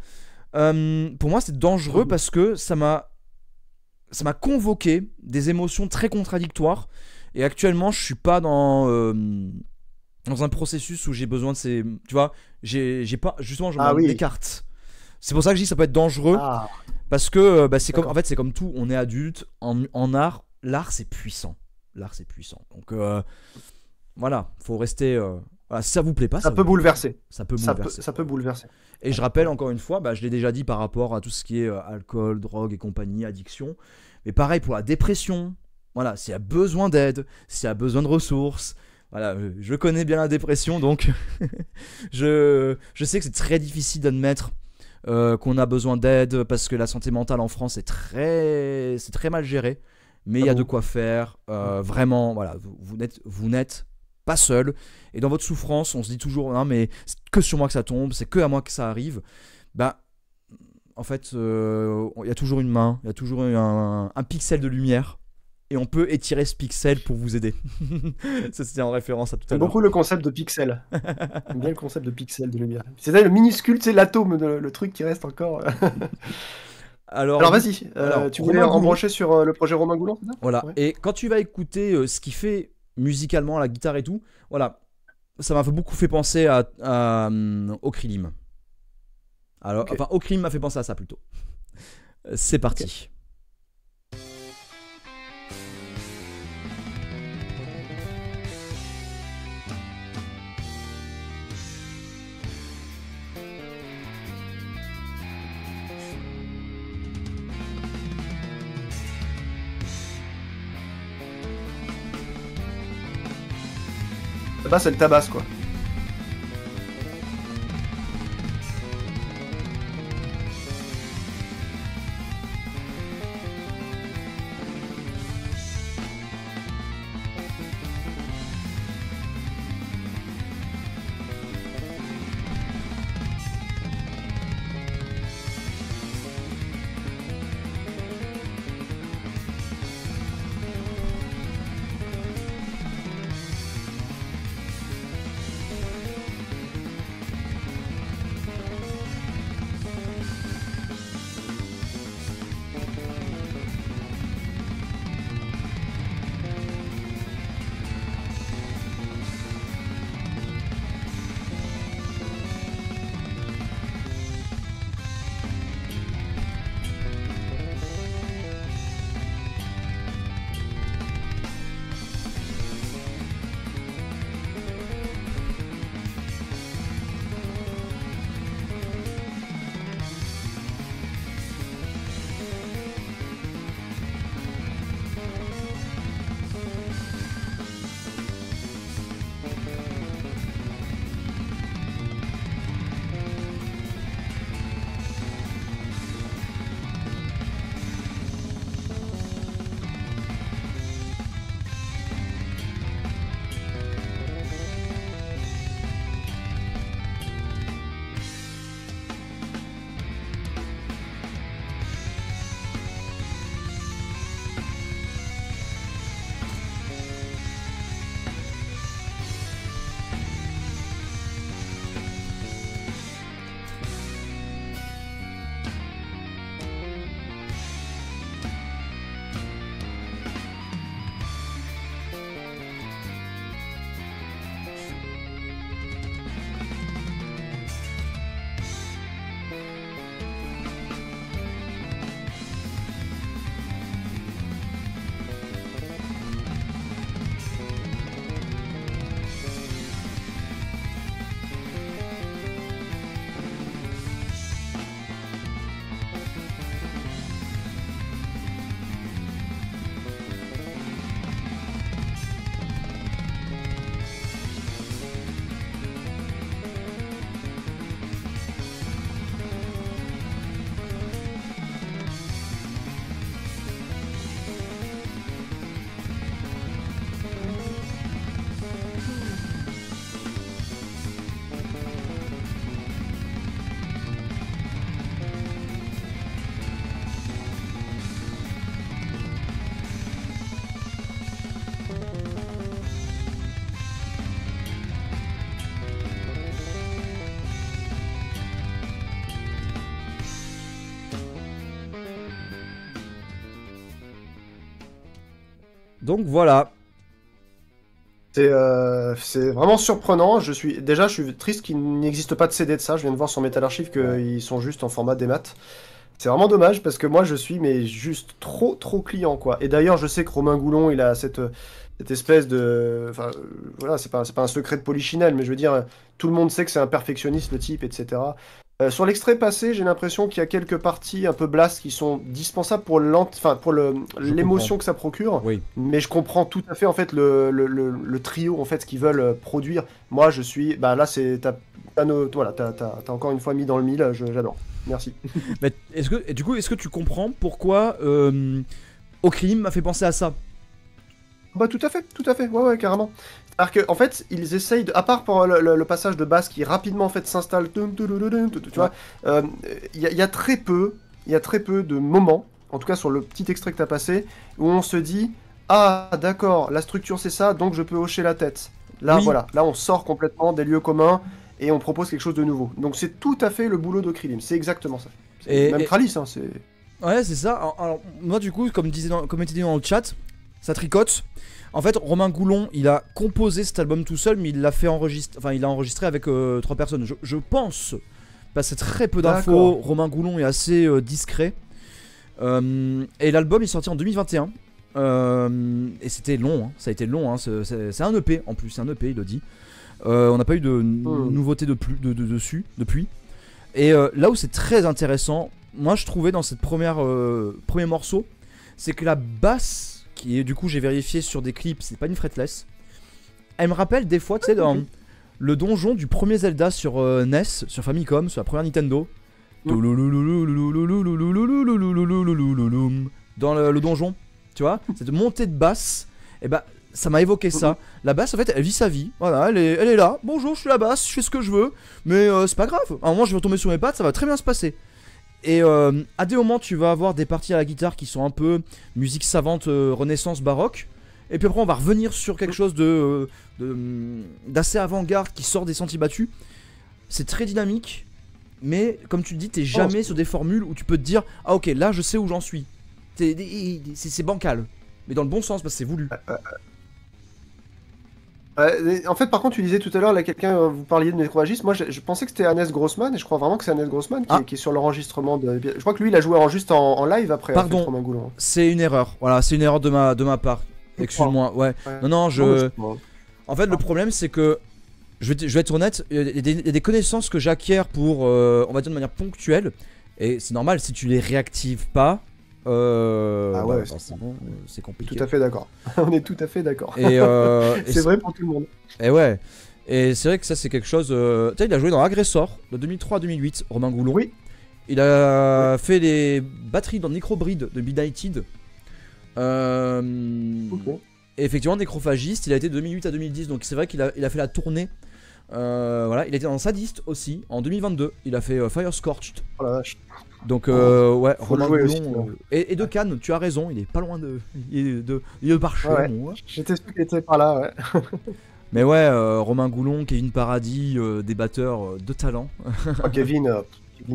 pour moi c'est dangereux parce que ça m'a convoqué des émotions très contradictoires, et actuellement je suis pas dans un processus où j'ai besoin de ces, tu vois, j'ai pas, justement je m'en oui. écarte, c'est pour ça que je dis que ça peut être dangereux. Ah, Parce que c'est comme, en fait, c'est comme tout, on est adulte, en art, l'art c'est puissant. L'art c'est puissant. Donc voilà, faut rester. Voilà, si ça vous plaît pas, ça peut vous plaît pas. bouleverser. Ça peut bouleverser. Ça peut bouleverser. Et je rappelle encore une fois, je l'ai déjà dit par rapport à tout ce qui est alcool, drogue et compagnie, addiction. Mais pareil pour la dépression. Voilà, s'il y a besoin d'aide, s'il y a besoin de ressources. Voilà, je connais bien la dépression, donc je sais que c'est très difficile d'admettre qu'on a besoin d'aide parce que la santé mentale en France c'est très mal géré, mais il y a de quoi faire, vraiment, voilà, vous n'êtes pas seul, et dans votre souffrance on se dit toujours non mais c'est que sur moi que ça tombe, c'est que à moi que ça arrive. En fait il y a toujours une main, il y a toujours un pixel de lumière, et on peut étirer ce pixel pour vous aider. Ça c'était en référence à tout à J'aime l'heure. beaucoup le concept de pixel. J'aime bien le concept de pixel de lumière. C'est le minuscule, c'est l'atome, le truc qui reste encore. Alors vas-y, tu voulais Romain en Goulon. brancher sur le projet Romain Goulon, c'est ça? Voilà, Ouais. et quand tu vas écouter ce qu'il fait musicalement, la guitare et tout, voilà, ça m'a beaucoup fait penser à Okrilim. Alors, Ok. enfin, Okrilim m'a fait penser à ça plutôt. C'est parti. Là-bas, c'est le tabasse, quoi. Donc voilà. C'est vraiment surprenant. Je suis triste qu'il n'existe pas de CD de ça. Je viens de voir sur Metal Archive qu'ils sont juste en format démat. C'est vraiment dommage parce que moi je suis mais juste trop client quoi. Et d'ailleurs je sais que Romain Goulon il a cette espèce de, enfin voilà, c'est pas un secret de polichinelle, mais je veux dire tout le monde sait que c'est un perfectionniste le type, etc. Sur l'extrait passé, j'ai l'impression qu'il y a quelques parties un peu blast qui sont dispensables pour l'émotion que ça procure. Oui. Mais je comprends tout à fait en fait le trio en fait ce qu'ils veulent produire. Moi je suis, bah là c'est voilà, t'as encore une fois mis dans le mille, j'adore. Merci. Mais est-ce que tu comprends pourquoi Ocrime m'a fait penser à ça? Bah tout à fait, ouais carrément. C'est-à-dire qu'en fait, ils essayent, à part pour le passage de basse qui rapidement en fait s'installe, tu vois, il y a très peu de moments, en tout cas sur le petit extrait que t'as passé, où on se dit, ah d'accord, la structure c'est ça, donc je peux hocher la tête. Là Oui. voilà, là on sort complètement des lieux communs, et on propose quelque chose de nouveau. Donc c'est tout à fait le boulot de Krylim, c'est exactement ça. Même Kralis, hein, c'est... Ouais, c'est ça. Alors, moi, du coup, comme était dit dans le chat, ça tricote. En fait, Romain Goulon, il a composé cet album tout seul, mais il l'a fait enregistrer. Enfin, il l'a enregistré avec 3 personnes. Je pense, parce que c'est très peu d'infos. Romain Goulon est assez discret. Et l'album est sorti en 2021. Et c'était long, hein. Ça a été long. Hein. C'est un EP en plus, c'est un EP, il le dit. On n'a pas eu de nouveautés dessus depuis. Et là où c'est très intéressant, moi je trouvais dans cette premier morceau, c'est que la basse, qui est du coup j'ai vérifié sur des clips, c'est pas une fretless. Elle me rappelle des fois, tu sais, dans le donjon du premier Zelda sur NES, sur Famicom, sur la première Nintendo. Dans le donjon, tu vois, cette montée de basse, et bah ça m'a évoqué ça. La basse en fait elle vit sa vie, voilà, elle est là, bonjour je suis la basse, je fais ce que je veux, mais c'est pas grave, à un moment je vais retomber sur mes pattes, ça va très bien se passer. Et à des moments tu vas avoir des parties à la guitare qui sont un peu musique savante, renaissance, baroque. Et puis après on va revenir sur quelque chose d'assez avant-garde qui sort des sentiers battus. C'est très dynamique, mais comme tu le dis, t'es jamais sur des formules où tu peux te dire ah ok là je sais où j'en suis. C'est bancal, mais dans le bon sens parce que c'est voulu. En fait, par contre, tu disais tout à l'heure, là, vous parliez de Necrovagiste. Moi, je pensais que c'était Hannes Grossman, et je crois vraiment que c'est Hannes Grossman qui est sur l'enregistrement de. Je crois que lui, il a joué juste en live après. Pardon, Romain Goulon. C'est une erreur. Voilà, c'est une erreur de ma part. Excuse-moi. Ouais. Non, En fait, le problème, c'est que je vais être honnête. Il y a des connaissances que j'acquiers pour, on va dire de manière ponctuelle, et c'est normal si tu les réactives pas. C'est compliqué. Tout à fait d'accord. On est tout à fait d'accord. Et c'est vrai pour tout le monde. Et ouais. Et c'est vrai que ça c'est quelque chose. Tu sais, il a joué dans Aggressor de 2003 à 2008, Romain Goulon. Oui. Il a fait les batteries dans Necrobreed de Midnighted. Et effectivement, Necrophagiste, il a été de 2008 à 2010. Donc c'est vrai qu'il a fait la tournée. Voilà, il était dans Sadist aussi en 2022. Il a fait Fire Scorched. Oh la vache. Donc ouais, Romain Goulon et de Cannes, tu as raison, il est pas loin il est par chez moi. J'étais sûr qu'il était par là, ouais. Mais ouais, Romain Goulon, Kevin Paradis, des batteurs de talent. Kevin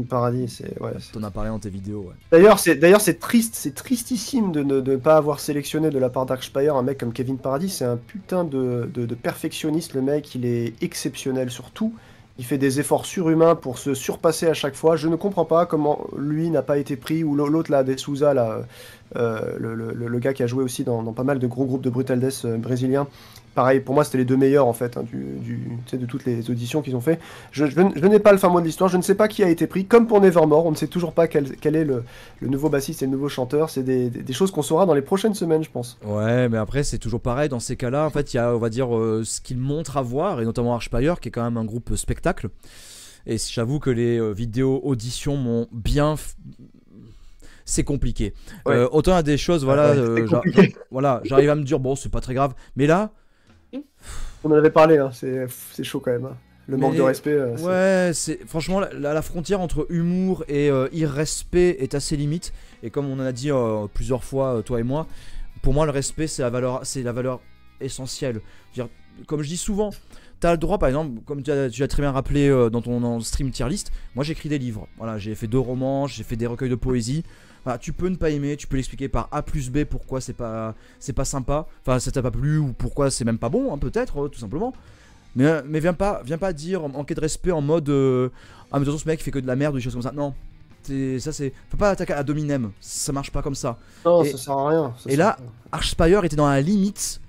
Paradis, c'est ouais. T'en as parlé dans tes vidéos, ouais. D'ailleurs, c'est triste, c'est tristissime de ne pas avoir sélectionné de la part d'Archspire un mec comme Kevin Paradis. C'est un putain de perfectionniste, le mec, il est exceptionnel sur tout. Il fait des efforts surhumains pour se surpasser à chaque fois. Je ne comprends pas comment lui n'a pas été pris, ou l'autre là, des Souza, là, le gars qui a joué aussi dans pas mal de gros groupes de Brutal Death brésiliens. Pareil, pour moi, c'était les deux meilleurs en fait, hein, de toutes les auditions qu'ils ont fait. Je n'ai pas le fin mot de l'histoire, je ne sais pas qui a été pris. Comme pour Nevermore, on ne sait toujours pas quel est le nouveau bassiste et le nouveau chanteur. C'est des choses qu'on saura dans les prochaines semaines, je pense. Ouais, mais après, c'est toujours pareil. Dans ces cas-là, en fait, il y a, on va dire, ce qu'ils montrent à voir, et notamment Archspire, qui est quand même un groupe spectacle. Et j'avoue que les vidéos auditions m'ont bien. C'est compliqué. Ouais. Autant il y a des choses, voilà, voilà, j'arrive à me dire, bon, c'est pas très grave. Mais là. On en avait parlé, hein, c'est chaud quand même. Hein. Le manque de respect. Ouais, franchement la frontière entre humour et irrespect est assez limite. Et comme on en a dit plusieurs fois, toi et moi, pour moi le respect c'est la valeur essentielle. Je veux dire, comme je dis souvent, t'as le droit, par exemple, comme tu as très bien rappelé dans ton stream tier list, moi j'écris des livres. Voilà, j'ai fait 2 romans, j'ai fait des recueils de poésie. Voilà, tu peux ne pas aimer, tu peux l'expliquer par A plus B pourquoi c'est pas sympa, enfin ça t'a pas plu ou pourquoi c'est même pas bon, hein, peut-être, tout simplement. Mais viens pas dire manquer de respect en mode ah mais de toute façon ce mec fait que de la merde ou des choses comme ça. Non, faut pas attaquer à dominem, ça marche pas comme ça. Non, ça sert à rien. Et là, Archspire était dans la limite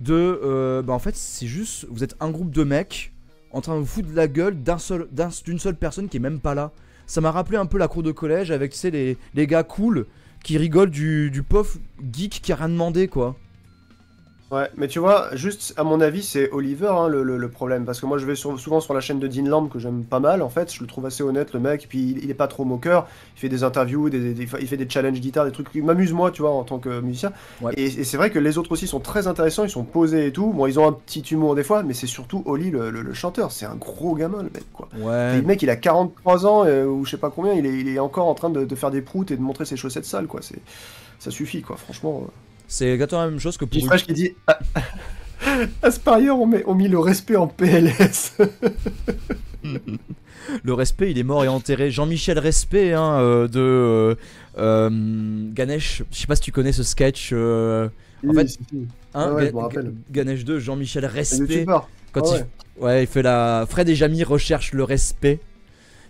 de en fait c'est juste vous êtes un groupe de mecs en train de vous foutre de la gueule d'une seule personne qui est même pas là. Ça m'a rappelé un peu la cour de collège avec, tu sais, les gars cool qui rigolent du pauvre geek qui a rien demandé, quoi. Ouais, mais tu vois, juste à mon avis, c'est Oliver hein, le problème. Parce que moi, je vais souvent sur la chaîne de Dean Lamb que j'aime pas mal en fait. Je le trouve assez honnête, le mec. Puis il est pas trop moqueur. Il fait des interviews, il fait des challenges guitare, des trucs qui m'amusent moi, tu vois, en tant que musicien. Ouais. Et c'est vrai que les autres aussi sont très intéressants. Ils sont posés et tout. Bon, ils ont un petit humour des fois, mais c'est surtout Oli le chanteur. C'est un gros gamin, le mec, quoi. Ouais. Et le mec, il a 43 ans ou je sais pas combien. Il est encore en train de faire des proutes et de montrer ses chaussettes sales, quoi. Ça suffit, quoi, franchement. C'est exactement la même chose que pour. Fresh qui dit. Asparier ont mis le respect en PLS. Le respect, il est mort et enterré. Jean-Michel Respect hein, de Ganesh. Je sais pas si tu connais ce sketch. En fait, hein, ouais, je me rappelle. Ganesh 2, Jean-Michel Respect. Quand il fait la. Fred et Jamy recherchent le respect.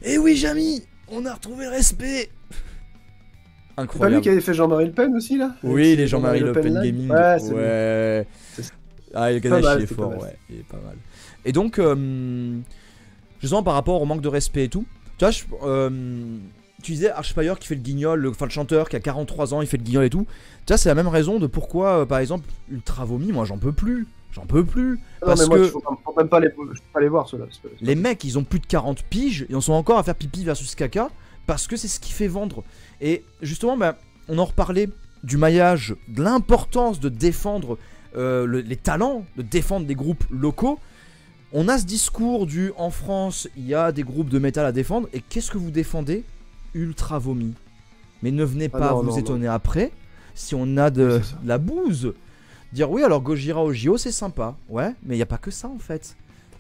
Eh oui, Jamy, on a retrouvé le respect. Incroyable. C'est pas lui qui avait fait Jean-Marie Le Pen aussi là? Oui, les Jean-Marie Le Pen Gaming. Ouais. Ah, le Ganesh il est fort, ouais, il est pas mal. Et donc, justement par rapport au manque de respect et tout, tu vois, tu disais Archspire qui fait le guignol, le chanteur qui a 43 ans, il fait le guignol et tout. Tu vois, c'est la même raison de pourquoi, par exemple, Ultra Vomi, moi j'en peux plus. Parce que faut même pas les voir ceux-là. Les mecs, ils ont plus de 40 piges et on sont encore à faire pipi versus caca parce que c'est ce qui fait vendre. Et justement, on en reparlait du maillage, de l'importance de défendre les talents, de défendre des groupes locaux. On a ce discours en France, il y a des groupes de métal à défendre. Et qu'est-ce que vous défendez? Ultra Vomi. Mais ne venez pas vous étonner après si on a de la bouse. Dire oui, alors Gojira au JO c'est sympa. Ouais, mais il n'y a pas que ça en fait.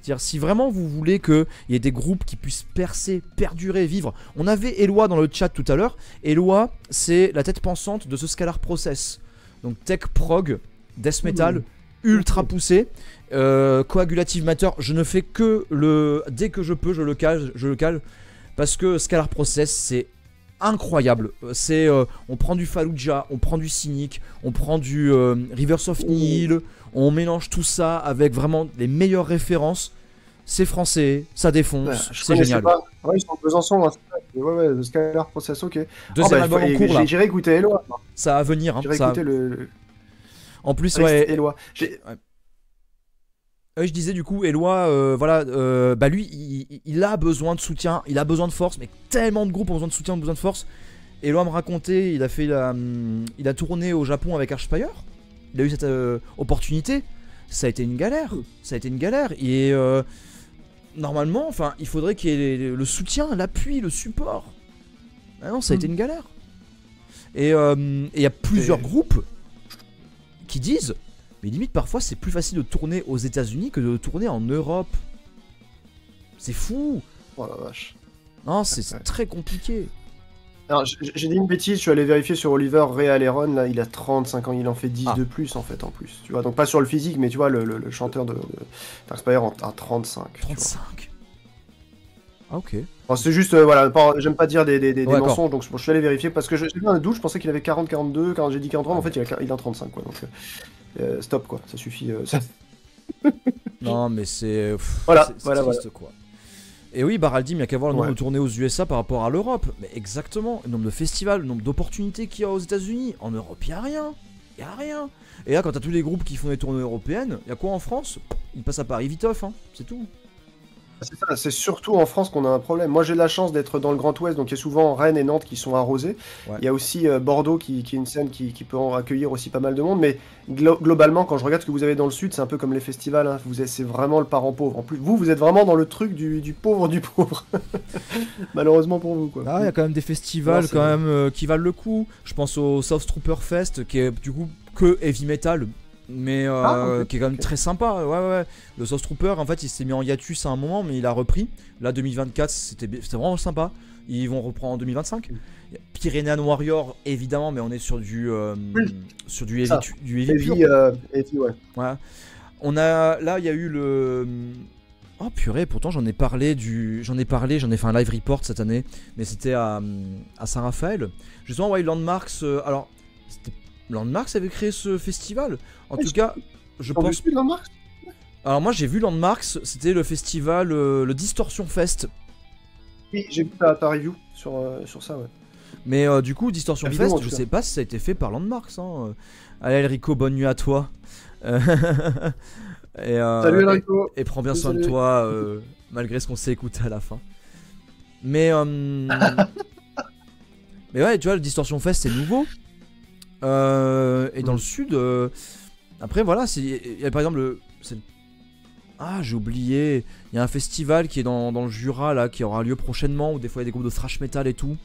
C'est-à-dire, si vraiment vous voulez qu'il y ait des groupes qui puissent percer, perdurer, vivre. On avait Eloi dans le chat tout à l'heure. Eloi, c'est la tête pensante de ce Scalar Process. Donc tech prog, death metal, ultra poussé. Coagulative Matter, je ne fais que dès que je peux, je le cale. Parce que Scalar Process, c'est incroyable. On prend du Fallujah, on prend du Cynic, on prend du Rivers of Nihil. On mélange tout ça avec vraiment les meilleures références. C'est français, ça défonce, c'est génial. Ouais, ils sont de Besançon. Ouais, The Scalar Process, ok. Deuxième album en cours là. J'irai écouter Eloi. Ça va venir. Hein, j'irai écouter En plus, ouais. Eloi. Je disais du coup, Eloi, lui, il a besoin de soutien, il a besoin de force, mais tellement de groupes ont besoin de soutien, ont besoin de force. Eloi me racontait, il a tourné au Japon avec Archspire. Il a eu cette opportunité. Ça a été une galère. Et normalement, enfin, il faudrait qu'il y ait le soutien, l'appui, le support. Ah non, ça a été une galère. Et il y a plusieurs groupes qui disent, mais limite parfois c'est plus facile de tourner aux États-Unis que de tourner en Europe. C'est fou. Oh la vache. Non, c'est très compliqué. Alors, j'ai dit une bêtise, je suis allé vérifier sur Oliver Realeron, là, il a 35 ans, il en fait 10 de plus, en fait, tu vois, donc pas sur le physique, mais tu vois, le chanteur de Darkspire a 35. 35. Ah, ok. Bon, c'est juste, j'aime pas dire des mensonges, donc je suis allé vérifier, parce que j'ai eu un doute, je pensais qu'il avait 40, 42, quand j'ai dit 43, mais en fait, il a 35, quoi, donc stop, quoi, ça suffit. Non, mais c'est triste, quoi. Et oui, Baraldim, il n'y a qu'à voir le nombre de tournées aux USA par rapport à l'Europe. Mais exactement, le nombre de festivals, le nombre d'opportunités qu'il y a aux États-Unis. En Europe, il n'y a rien. Et là, quand t'as tous les groupes qui font des tournées européennes, il y a quoi en France? Ils passent à Paris viteuf, hein, c'est tout. C'est ça, c'est surtout en France qu'on a un problème. Moi j'ai la chance d'être dans le Grand Ouest, donc il y a souvent Rennes et Nantes qui sont arrosés. Ouais. Il y a aussi Bordeaux qui est une scène qui peut en accueillir aussi pas mal de monde, mais globalement quand je regarde ce que vous avez dans le Sud, c'est un peu comme les festivals, hein. C'est vraiment le parent pauvre. En plus, vous êtes vraiment dans le truc du pauvre du pauvre. Malheureusement pour vous, quoi. Ah, il y a quand même des festivals qui valent le coup. Je pense au South Trooper Fest, qui est du coup que heavy metal. mais Ah, ok. qui est quand même Ok. très sympa. Ouais, ouais. Le Sauce Trooper, en fait, il s'est mis en hiatus à un moment, mais il a repris. Là, 2024, c'était vraiment sympa. Ils vont reprendre en 2025. Pyrenean Warrior, évidemment, mais on est Oui, sur du heavy, ça. du heavy pur. Heavy, ouais. Voilà. On a, là, il y a eu le. Oh purée, pourtant j'en ai parlé, j'en ai fait un live report cette année, mais c'était à Saint-Raphaël. Justement, ouais, Landmarks, alors, Landmarks avait créé ce festival. En tout cas, je T'as pense. vu dans Mars? Alors moi j'ai vu Landmarks, c'était le festival, le Distortion Fest. Oui, j'ai vu ta review sur ça, ouais. Mais du coup, Distortion La vidéo, Fest, en tout je cas. sais pas si ça a été fait par Landmarks. Hein. Allez Enrico, bonne nuit à toi. Euh, Salut Enrico. et prends bien soin de Salut. toi, malgré ce qu'on s'est écouté à la fin. Mais, mais ouais, tu vois, le Distortion Fest c'est nouveau. Et dans le sud, après voilà, il y a par exemple ah, j'ai oublié, il y a un festival qui est dans le Jura là, qui aura lieu prochainement, où des fois il y a des groupes de thrash metal et tout.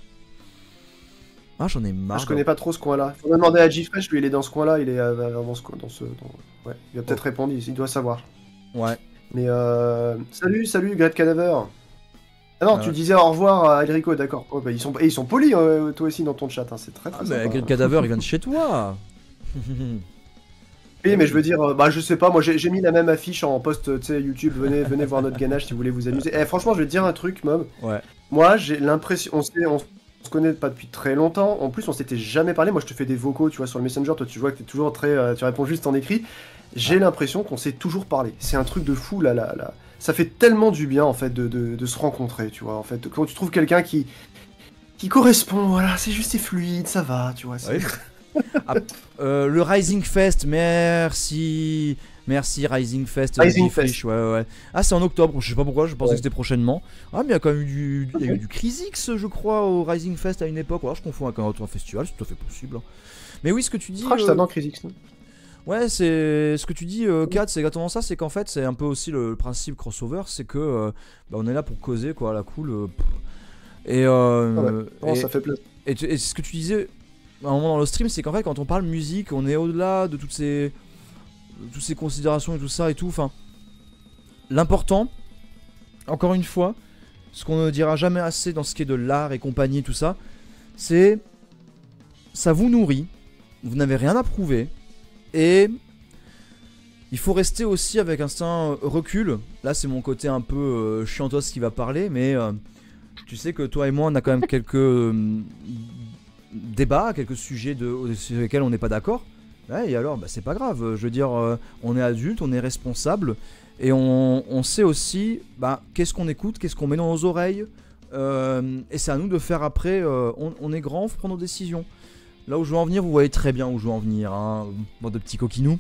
Ah, j'en ai marre. Je connais pas trop ce coin-là. Faut demander à G-Fresh, lui il est dans ce coin-là, il est dans ce coin, ouais, il a peut-être répondu, il doit savoir. Ouais. Mais salut Great Cadaver. Ah non, tu Ouais. disais au revoir à Enrico, d'accord. Oh, bah, ils sont polis toi aussi dans ton chat, hein. C'est très Ah, très mais sympa. Green Cadaver il vient de chez toi. Oui, mais je veux dire, bah je sais pas, moi j'ai mis la même affiche en post, tu sais, YouTube, venez voir notre ganache si vous voulez vous amuser. Eh, franchement, je vais te dire un truc, Mob. Ouais. Moi, j'ai l'impression, on se connaît pas depuis très longtemps. En plus, on s'était jamais parlé. Moi, je te fais des vocaux, tu vois, sur le Messenger. Toi, tu vois que t'es toujours très, tu réponds juste en écrit. J'ai l'impression qu'on s'est toujours parlé. C'est un truc de fou, là. Ça fait tellement du bien, en fait, de se rencontrer, tu vois. En fait, quand tu trouves quelqu'un qui correspond, voilà, c'est fluide, ça va, tu vois. Ouais. Ah, le Rising Fest, merci. Merci Rising Fest. Rising Frisch, ouais. Ah, c'est en octobre, je sais pas pourquoi, je pensais que c'était prochainement. Ah, mais il y a quand même il y a eu du Crisix, je crois, au Rising Fest à une époque. Alors, je confonds avec un autre festival, c'est tout à fait possible. Hein. Mais oui, ce que tu dis. Trash, ça dans Crisix. Ouais, c'est ce que tu dis, Kat, c'est exactement ça. C'est qu'en fait, c'est un peu aussi le principe crossover, c'est que bah, on est là pour causer, quoi, à la cool. Et, Ça fait plaisir. et ce que tu disais à un moment dans le stream, c'est qu'en fait, quand on parle musique, on est au-delà de toutes ces considérations et tout ça et tout. Enfin, l'important, encore une fois, ce qu'on ne dira jamais assez dans ce qui est de l'art et compagnie, tout ça, c'est ça vous nourrit, vous n'avez rien à prouver, et il faut rester aussi avec un certain recul. Là, c'est mon côté un peu chiantos qui va parler, mais tu sais que toi et moi, on a quand même quelques débats, quelques sujets sur lesquels on n'est pas d'accord. Ouais, et alors, bah, c'est pas grave. Je veux dire, on est adulte, on est responsable, et on sait aussi bah, qu'est-ce qu'on écoute, qu'est-ce qu'on met dans nos oreilles. Et c'est à nous de faire après. On est grand, on faut prendre nos décisions. Là où je veux en venir, vous voyez très bien où je veux en venir, hein, bande de petits coquinous.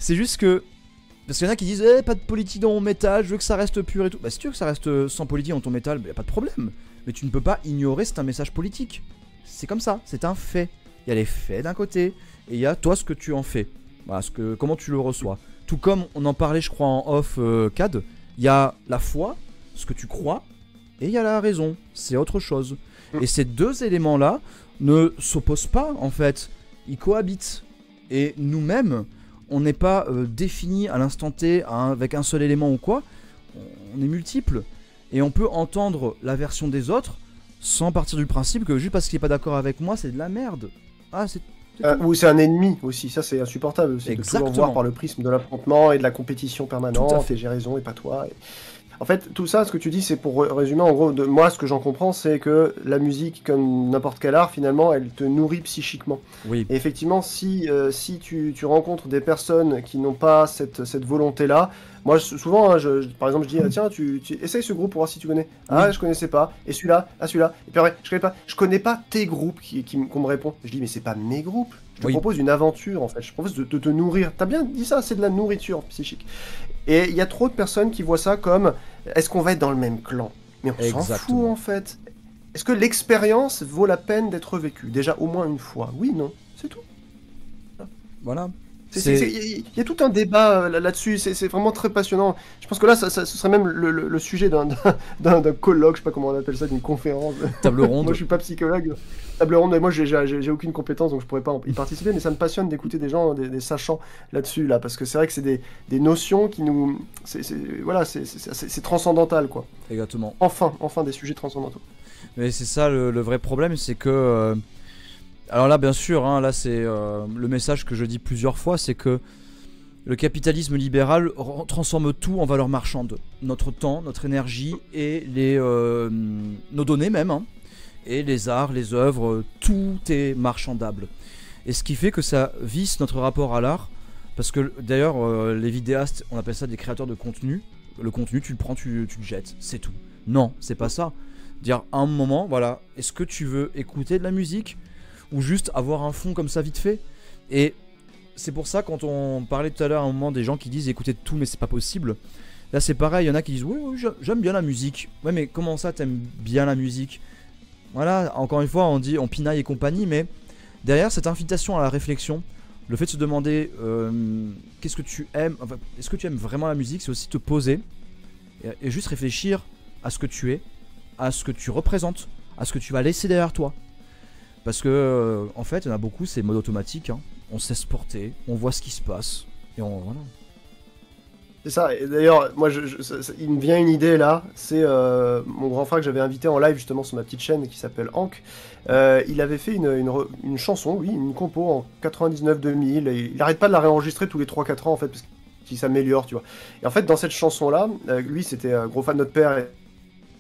C'est juste que. Parce qu'il y en a qui disent pas de politique dans mon métal, je veux que ça reste pur et tout. Bah, si tu veux que ça reste sans politique dans ton métal, bah, y a pas de problème. Mais tu ne peux pas ignorer c'est un message politique. C'est comme ça, c'est un fait. Il y a les faits d'un côté, et il y a toi ce que tu en fais. Voilà, comment tu le reçois. Tout comme on en parlait, je crois, en off, CAD, il y a la foi, ce que tu crois, et il y a la raison. C'est autre chose. Et ces deux éléments-là ne s'opposent pas, en fait. Ils cohabitent. Et nous-mêmes, on n'est pas défini à l'instant T avec un seul élément ou quoi. On est multiples. Et on peut entendre la version des autres sans partir du principe que juste parce qu'il n'est pas d'accord avec moi, c'est de la merde. Ah, Ou c'est un ennemi aussi, ça c'est insupportable aussi, de toujours voir par le prisme de l'affrontement et de la compétition permanente, et j'ai raison et pas toi. En fait, tout ça, ce que tu dis, c'est pour résumer, en gros, moi, ce que j'en comprends, c'est que la musique, comme n'importe quel art, finalement, elle te nourrit psychiquement. Oui. Et effectivement, si tu rencontres des personnes qui n'ont pas cette volonté-là, moi, souvent, hein, par exemple, je dis, tiens, tu essayes ce groupe pour voir si tu connais. Ah, je connaissais pas. Et celui-là, celui-là. Et puis après, je connais pas tes groupes qu'on me répond. Je dis, mais c'est pas mes groupes. Je te propose une aventure, en fait. Je propose de te nourrir. T'as bien dit ça, c'est de la nourriture psychique. Et il y a trop de personnes qui voient ça comme, est-ce qu'on va être dans le même clan? Mais on s'en fout, en fait. Est-ce que l'expérience vaut la peine d'être vécue? Déjà, au moins une fois. Oui, non. C'est tout. Voilà. Il y a tout un débat là-dessus, c'est vraiment très passionnant. Je pense que là, ce serait même le sujet d'un colloque, je sais pas comment on appelle ça, d'une conférence. Table ronde. Moi, je suis pas psychologue. Table ronde, mais moi, j'ai aucune compétence, donc je pourrais pas y participer, mais ça me passionne d'écouter des gens, des sachants là-dessus, là, parce que c'est vrai que c'est des notions qui nous... Voilà, c'est transcendantal, quoi. Exactement. Enfin, des sujets transcendantaux. Mais c'est ça le vrai problème, c'est que... alors là, bien sûr, hein, là c'est le message que je dis plusieurs fois, c'est que le capitalisme libéral transforme tout en valeur marchande. Notre temps, notre énergie et nos données même, hein, et les arts, les œuvres, tout est marchandable. Et ce qui fait que ça visse notre rapport à l'art, parce que d'ailleurs les vidéastes, on appelle ça des créateurs de contenu. Le contenu, tu le prends, tu le jettes, c'est tout. Non, c'est pas ça. Dire à un moment, voilà, est-ce que tu veux écouter de la musique ou juste avoir un fond comme ça vite fait? Et c'est pour ça, quand on parlait tout à l'heure à un moment des gens qui disent écouter tout mais c'est pas possible, là c'est pareil, il y en a qui disent oui, j'aime bien la musique. Ouais, mais comment ça t'aimes bien la musique? Voilà, encore une fois on dit on pinaille et compagnie, mais derrière cette invitation à la réflexion, le fait de se demander qu'est-ce que tu aimes, enfin, est-ce que tu aimes vraiment la musique, c'est aussi te poser et juste réfléchir à ce que tu es, à ce que tu représentes, à ce que tu vas laisser derrière toi. Parce que en fait, il y en a beaucoup, c'est mode automatique, hein. On se laisse porter, on voit ce qui se passe, et voilà. C'est ça, et d'ailleurs, moi, il me vient une idée là, c'est mon grand frère que j'avais invité en live justement sur ma petite chaîne qui s'appelle Hank. Il avait fait une chanson, oui, une compo en 99-2000, et il arrête pas de la réenregistrer tous les 3-4 ans en fait, parce qu'il s'améliore, tu vois. Et en fait, dans cette chanson-là, lui c'était un gros fan de notre père,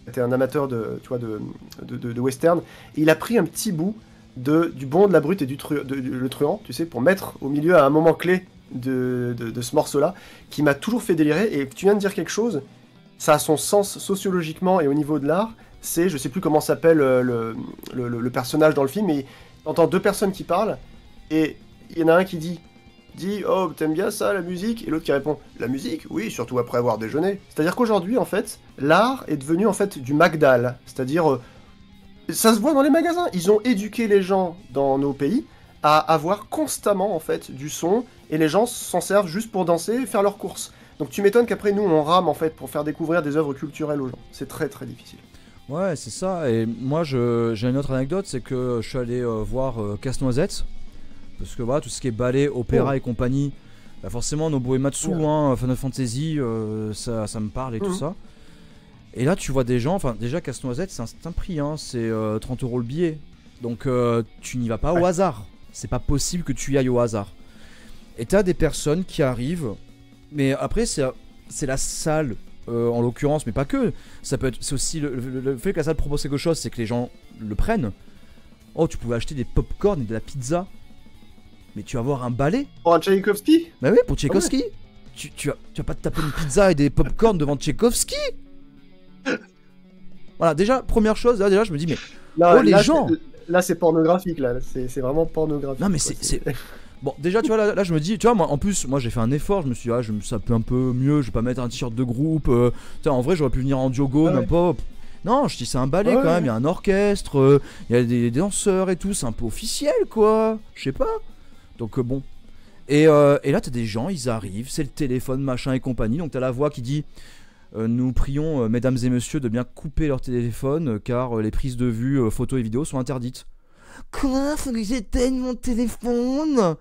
était un amateur de western, et il a pris un petit bout du Bon, de la Brute et le Truand, tu sais, pour mettre au milieu à un moment clé de ce morceau-là, qui m'a toujours fait délirer. Et tu viens de dire quelque chose, ça a son sens sociologiquement et au niveau de l'art. C'est, je sais plus comment s'appelle le personnage dans le film, mais t'entends deux personnes qui parlent, et il y en a un qui dit oh, t'aimes bien ça, la musique? Et l'autre qui répond la musique? Oui, surtout après avoir déjeuné. C'est-à-dire qu'aujourd'hui, en fait, l'art est devenu en fait du Magdal, c'est-à-dire ça se voit dans les magasins. Ils ont éduqué les gens dans nos pays à avoir constamment en fait du son, et les gens s'en servent juste pour danser et faire leurs courses. Donc tu m'étonnes qu'après nous on rame en fait pour faire découvrir des œuvres culturelles aux gens. C'est très très difficile. Ouais, c'est ça. Et moi j'ai une autre anecdote, c'est que je suis allé voir Casse-Noisette, parce que voilà, tout ce qui est ballet, opéra et compagnie, bah forcément Nobuo Uematsu, hein, Final Fantasy, ça me parle et tout ça. Et là tu vois des gens, enfin déjà Casse-Noisette c'est un prix, hein, c'est 30 € le billet. Donc tu n'y vas pas au hasard. C'est pas possible que tu y ailles au hasard. Et t'as des personnes qui arrivent, mais après c'est la salle en l'occurrence, mais pas que. Ça peut être, c'est aussi le fait que la salle propose quelque chose, c'est que les gens le prennent. Oh, tu pouvais acheter des pop-corn et de la pizza, mais tu vas avoir un balai. Pour un Tchaïkovski? Bah oui, pour Tchaïkovski. Ouais. Tu vas pas te taper une pizza et des pop-corn devant Tchaïkovski. Voilà, déjà, première chose, là déjà je me dis, mais là, les gens. Là c'est pornographique, là, c'est vraiment pornographique. Non mais c'est... Bon, déjà tu vois, là je me dis, tu vois, moi en plus, moi j'ai fait un effort, je me suis dit, je me sape un peu mieux, je vais pas mettre un t-shirt de groupe, en vrai j'aurais pu venir en diogo, même pas... Non, je dis c'est un ballet quand même, il y a un orchestre, il y a des danseurs et tout, c'est un peu officiel quoi, je sais pas. Donc bon. Et là t'as des gens, ils arrivent, c'est le téléphone, machin et compagnie, donc t'as la voix qui dit... nous prions mesdames et messieurs de bien couper leur téléphone car les prises de vue photos et vidéos sont interdites. Quoi? Faut que j'éteigne mon téléphone?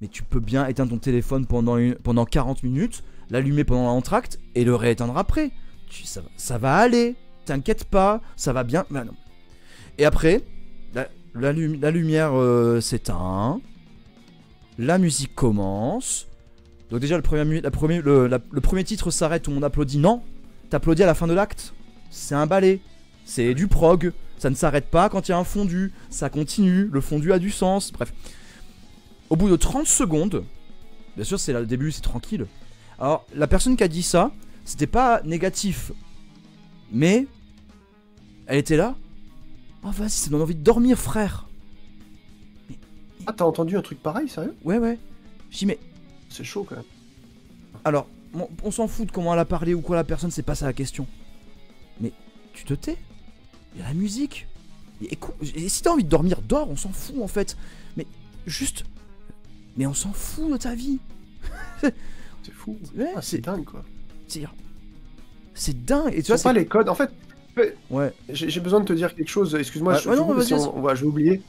Mais tu peux bien éteindre ton téléphone pendant 40 minutes, l'allumer pendant l'entracte et le rééteindre après. Ça va aller, t'inquiète pas, ça va bien. Bah non. Et après, la lumière s'éteint, la musique commence. Donc déjà le premier titre s'arrête, tout le monde applaudit. Non, t'applaudis à la fin de l'acte. C'est un ballet, c'est du prog. Ça ne s'arrête pas quand il y a un fondu, ça continue, le fondu a du sens, bref. Au bout de 30 secondes, bien sûr c'est là le début, c'est tranquille. Alors la personne qui a dit ça, c'était pas négatif, mais elle était là. Oh vas-y, ça donne envie de dormir frère. Ah t'as entendu un truc pareil, sérieux? Ouais. Je dis mais... C'est chaud quand même. Alors, on s'en fout de comment elle a parlé ou quoi la personne, c'est pas ça la question. Mais tu te tais. Il y a la musique. Et si t'as envie de dormir, dors, on s'en fout en fait. Mais juste mais on s'en fout de ta vie. C'est fou. Ouais, c'est dingue, quoi. C'est dingue. Et tu vois, pas les codes. En fait, ouais. J'ai besoin de te dire quelque chose. Excuse-moi, je vais oublier.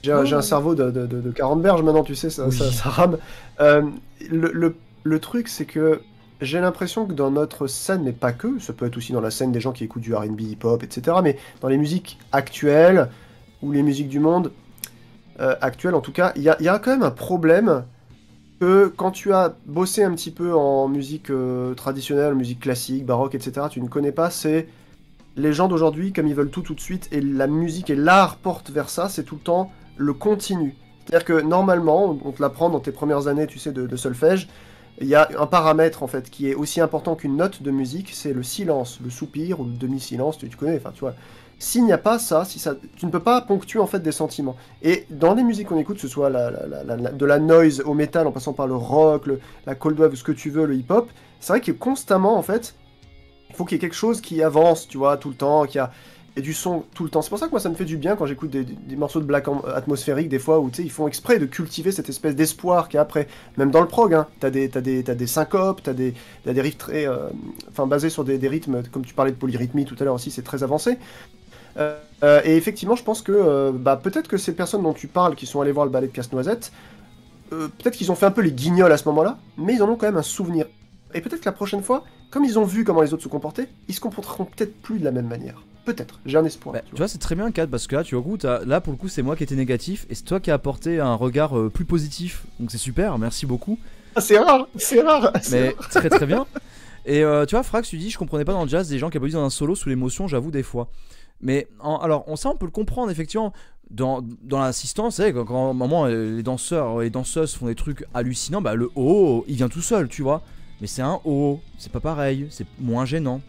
J'ai un cerveau de 40 berges maintenant, tu sais, ça rame. Le truc, c'est que j'ai l'impression que dans notre scène, mais pas que, ça peut être aussi dans la scène des gens qui écoutent du R&B, hip-hop, etc., mais dans les musiques actuelles, ou les musiques du monde, actuelles en tout cas, il y a quand même un problème que quand tu as bossé un petit peu en musique traditionnelle, musique classique, baroque, etc., tu ne connais pas, c'est les gens d'aujourd'hui, comme ils veulent tout de suite, et la musique et l'art portent vers ça, c'est tout le temps le continu. C'est-à-dire que normalement, on te l'apprend dans tes premières années, tu sais, de solfège, il y a un paramètre en fait qui est aussi important qu'une note de musique, c'est le silence, le soupir ou le demi-silence, tu connais, enfin tu vois. S'il n'y a pas ça, tu ne peux pas ponctuer en fait des sentiments. Et dans les musiques qu'on écoute, que ce soit de la noise au métal, en passant par le rock, la cold wave, ce que tu veux, le hip-hop, c'est vrai que constamment en fait, il faut qu'il y ait quelque chose qui avance, tu vois, tout le temps, et du son tout le temps. C'est pour ça que moi ça me fait du bien quand j'écoute des morceaux de black atmosphérique des fois où tu sais ils font exprès de cultiver cette espèce d'espoir qu'il y a après. Même dans le prog, hein, t'as des syncopes, t'as des riffs très, basés sur des rythmes comme tu parlais de polyrythmie tout à l'heure aussi, c'est très avancé. Et effectivement, je pense que peut-être que ces personnes dont tu parles, qui sont allées voir le ballet de Casse-Noisette, peut-être qu'ils ont fait un peu les guignols à ce moment-là, mais ils en ont quand même un souvenir. Et peut-être que la prochaine fois, comme ils ont vu comment les autres se comportaient, ils se comporteront peut-être plus de la même manière. Peut-être, j'ai un espoir. Tu vois, c'est très bien, Kat, parce que là, tu vois, là pour le coup, c'est moi qui étais négatif, et c'est toi qui as apporté un regard plus positif. Donc c'est super, merci beaucoup. Ah, c'est rare. Mais très très bien. Et tu vois, Frax, tu dis, je comprenais pas dans le jazz des gens qui applaudissent dans un solo sous l'émotion, j'avoue, des fois. Mais alors, on peut le comprendre, effectivement, dans l'assistance, quand à un moment, les danseurs et les danseuses font des trucs hallucinants, le oh, il vient tout seul, tu vois. Mais c'est un oh, c'est pas pareil, c'est moins gênant.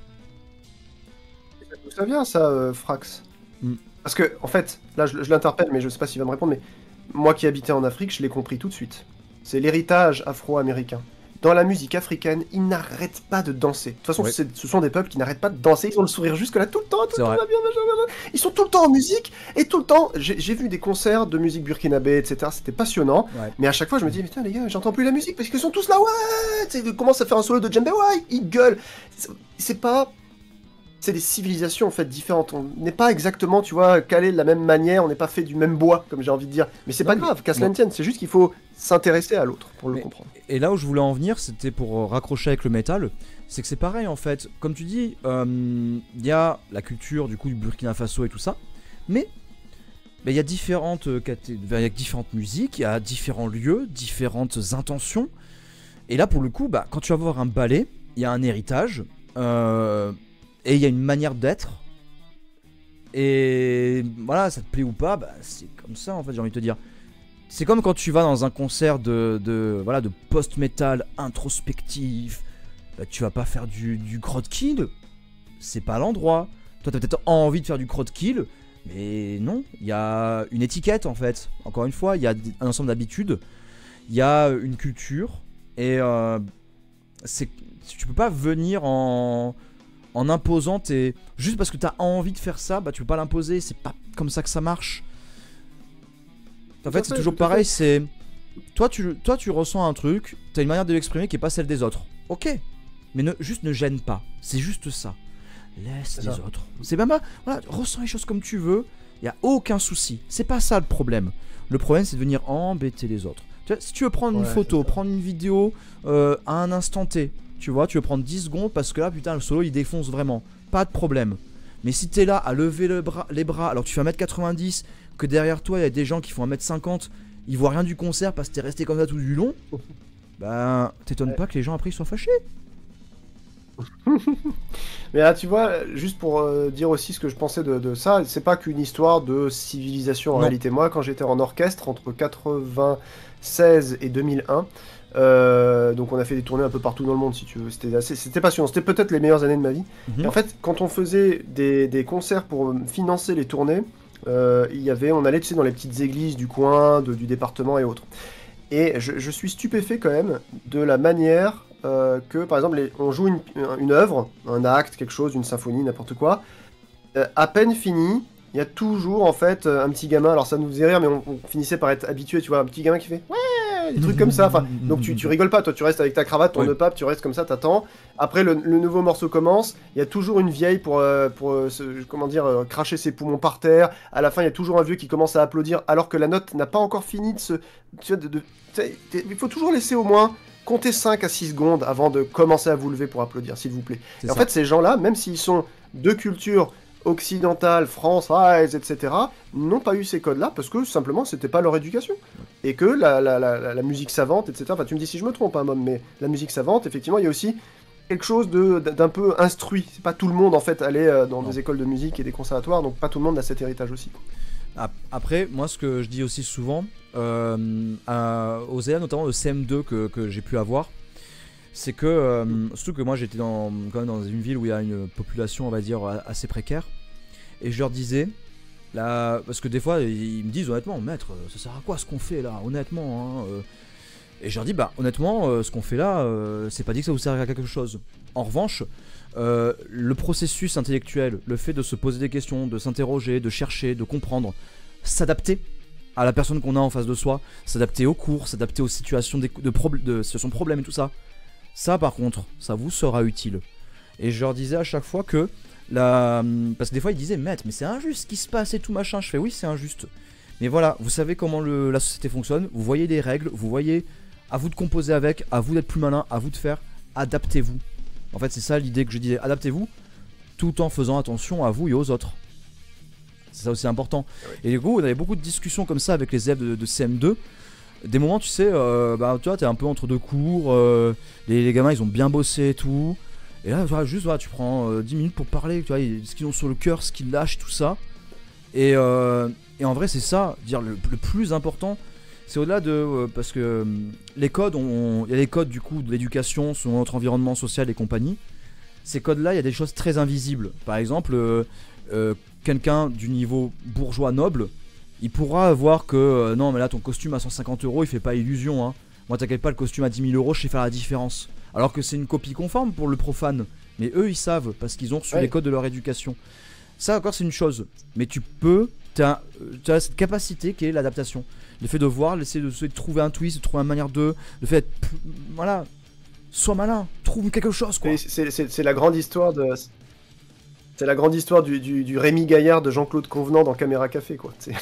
D'où ça vient, ça, Frax Parce que, en fait, là, je l'interpelle, mais je sais pas s'il va me répondre, mais moi qui habitais en Afrique, je l'ai compris tout de suite. C'est l'héritage afro-américain. Dans la musique africaine, ils n'arrêtent pas de danser. De toute façon, ce sont des peuples qui n'arrêtent pas de danser. Ils ont le sourire jusque-là tout le temps, va bien, ils sont tout le temps en musique, et tout le temps... J'ai vu des concerts de musique burkinabé, etc. C'était passionnant. Ouais. Mais à chaque fois, je me dis, putain, les gars, j'entends plus la musique, parce qu'ils sont tous là, ouais. Ils commencent à faire un solo de djembé, ouais, ils gueulent. C'est pas... C'est des civilisations en fait différentes. On n'est pas exactement, tu vois, calé de la même manière, on n'est pas fait du même bois, comme j'ai envie de dire. Mais c'est pas grave, qu'à cela ne tienne, c'est juste qu'il faut s'intéresser à l'autre pour le comprendre. Et là où je voulais en venir, c'était pour raccrocher avec le métal, c'est que c'est pareil en fait. Comme tu dis, il y a la culture du coup du Burkina Faso et tout ça, mais il y a différentes musiques, il y a différents lieux, différentes intentions. Et là pour le coup, quand tu vas voir un ballet, il y a un héritage. Et il y a une manière d'être. Et voilà, ça te plaît ou pas, c'est comme ça en fait, j'ai envie de te dire. C'est comme quand tu vas dans un concert de post-metal introspectif. Tu vas pas faire du crowd-kill. C'est pas l'endroit. Toi, t'as peut-être envie de faire du crowd-kill. Mais non, il y a une étiquette en fait. Encore une fois, il y a un ensemble d'habitudes. Il y a une culture. Et tu peux pas venir en imposant juste parce que t'as envie de faire ça, tu peux pas l'imposer, c'est pas comme ça que ça marche. En fait, c'est toujours pareil, c'est... Toi, tu ressens un truc, t'as une manière de l'exprimer qui est pas celle des autres. Ok, mais juste ne gêne pas, c'est juste ça. Laisse les autres. C'est même pas... Voilà, ressens les choses comme tu veux, y a aucun souci. C'est pas ça le problème. Le problème, c'est de venir embêter les autres. Tu vois, si tu veux prendre une photo, prendre une vidéo à un instant T, tu vois, tu veux prendre 10 secondes parce que là, putain, le solo il défonce vraiment. Pas de problème. Mais si t'es là à lever les bras alors que tu fais 1m90, que derrière toi il y a des gens qui font 1m50, ils voient rien du concert parce que t'es resté comme ça tout du long, t'étonnes pas que les gens après ils soient fâchés. Mais là, tu vois, juste pour dire aussi ce que je pensais de ça, c'est pas qu'une histoire de civilisation en réalité. Moi, quand j'étais en orchestre entre 96 et 2001, donc on a fait des tournées un peu partout dans le monde si tu veux, c'était passionnant, c'était peut-être les meilleures années de ma vie. Et en fait quand on faisait des concerts pour financer les tournées, on allait tu sais, dans les petites églises du coin, du département et autres. Et je suis stupéfait quand même de la manière que par exemple on joue une œuvre, un acte, quelque chose, une symphonie, n'importe quoi, à peine fini, il y a toujours en fait un petit gamin, alors ça nous faisait rire mais on finissait par être habitué, tu vois, un petit gamin qui fait ouais, ouais, des trucs comme ça. Enfin, donc tu rigoles pas, toi, tu restes avec ta cravate, ton nœud pape, tu restes comme ça, t'attends. Après, le nouveau morceau commence. Il y a toujours une vieille pour comment dire, cracher ses poumons par terre. À la fin, il y a toujours un vieux qui commence à applaudir alors que la note n'a pas encore fini de se. Il faut toujours laisser au moins compter 5 à 6 secondes avant de commencer à vous lever pour applaudir, s'il vous plaît. Et en fait, ces gens-là, même s'ils sont de culture occidentale, française, etc., n'ont pas eu ces codes-là parce que simplement c'était pas leur éducation. Et que la musique savante, etc., enfin tu me dis si je me trompe, hein, Mom, mais la musique savante, effectivement, il y a aussi quelque chose d'un peu instruit. C'est pas tout le monde en fait allait dans des écoles de musique et des conservatoires, donc pas tout le monde a cet héritage aussi. Après, moi ce que je dis aussi souvent, aux élèves notamment de CM2 que j'ai pu avoir, c'est que, surtout que moi j'étais quand même dans une ville où il y a une population on va dire assez précaire, et je leur disais, là, parce que des fois ils me disent honnêtement, maître, ça sert à quoi ce qu'on fait là, honnêtement, hein, et je leur dis, bah honnêtement, ce qu'on fait là, c'est pas dit que ça vous sert à quelque chose. En revanche, le processus intellectuel, le fait de se poser des questions, de s'interroger, de chercher, de comprendre, s'adapter à la personne qu'on a en face de soi, s'adapter aux cours, s'adapter aux situations de situations de problème et tout ça, ça par contre, ça vous sera utile. Et je leur disais à chaque fois que, parce que des fois ils disaient, maître, mais c'est injuste ce qui se passe et tout machin. Je fais, oui c'est injuste, mais voilà, vous savez comment la société fonctionne, vous voyez des règles, vous voyez, à vous de composer avec, à vous d'être plus malin, à vous de faire, adaptez-vous. En fait c'est ça l'idée que je disais, adaptez-vous, tout en faisant attention à vous et aux autres. C'est ça aussi important. Et du coup on avait beaucoup de discussions comme ça avec les élèves de CM2. Des moments tu sais, bah, tu vois, t'es un peu entre deux cours, les gamins ils ont bien bossé et tout. Et là juste voilà, tu prends 10 minutes pour parler, tu vois, ce qu'ils ont sur le cœur, ce qu'ils lâchent, tout ça. Et en vrai c'est ça, dire le plus important, c'est au-delà de... parce que les codes, il y a les codes du coup de l'éducation, selon notre environnement social et compagnie. Ces codes-là, il y a des choses très invisibles. Par exemple, quelqu'un du niveau bourgeois noble, il pourra voir que non mais là ton costume à 150 €, il fait pas illusion, hein. Moi t'inquiète pas, le costume à 10 000 €, je sais faire la différence. Alors que c'est une copie conforme pour le profane. Mais eux ils savent, parce qu'ils ont reçu les codes de leur éducation. Ça encore c'est une chose. Mais tu as cette capacité qui est l'adaptation. Le fait de voir, essayer de trouver un twist, de trouver une manière le fait d'être... Voilà. Sois malin, trouve quelque chose quoi. C'est la grande histoire de... C'est la grande histoire du Rémi Gaillard de Jean-Claude Convenant dans Caméra Café quoi. C'est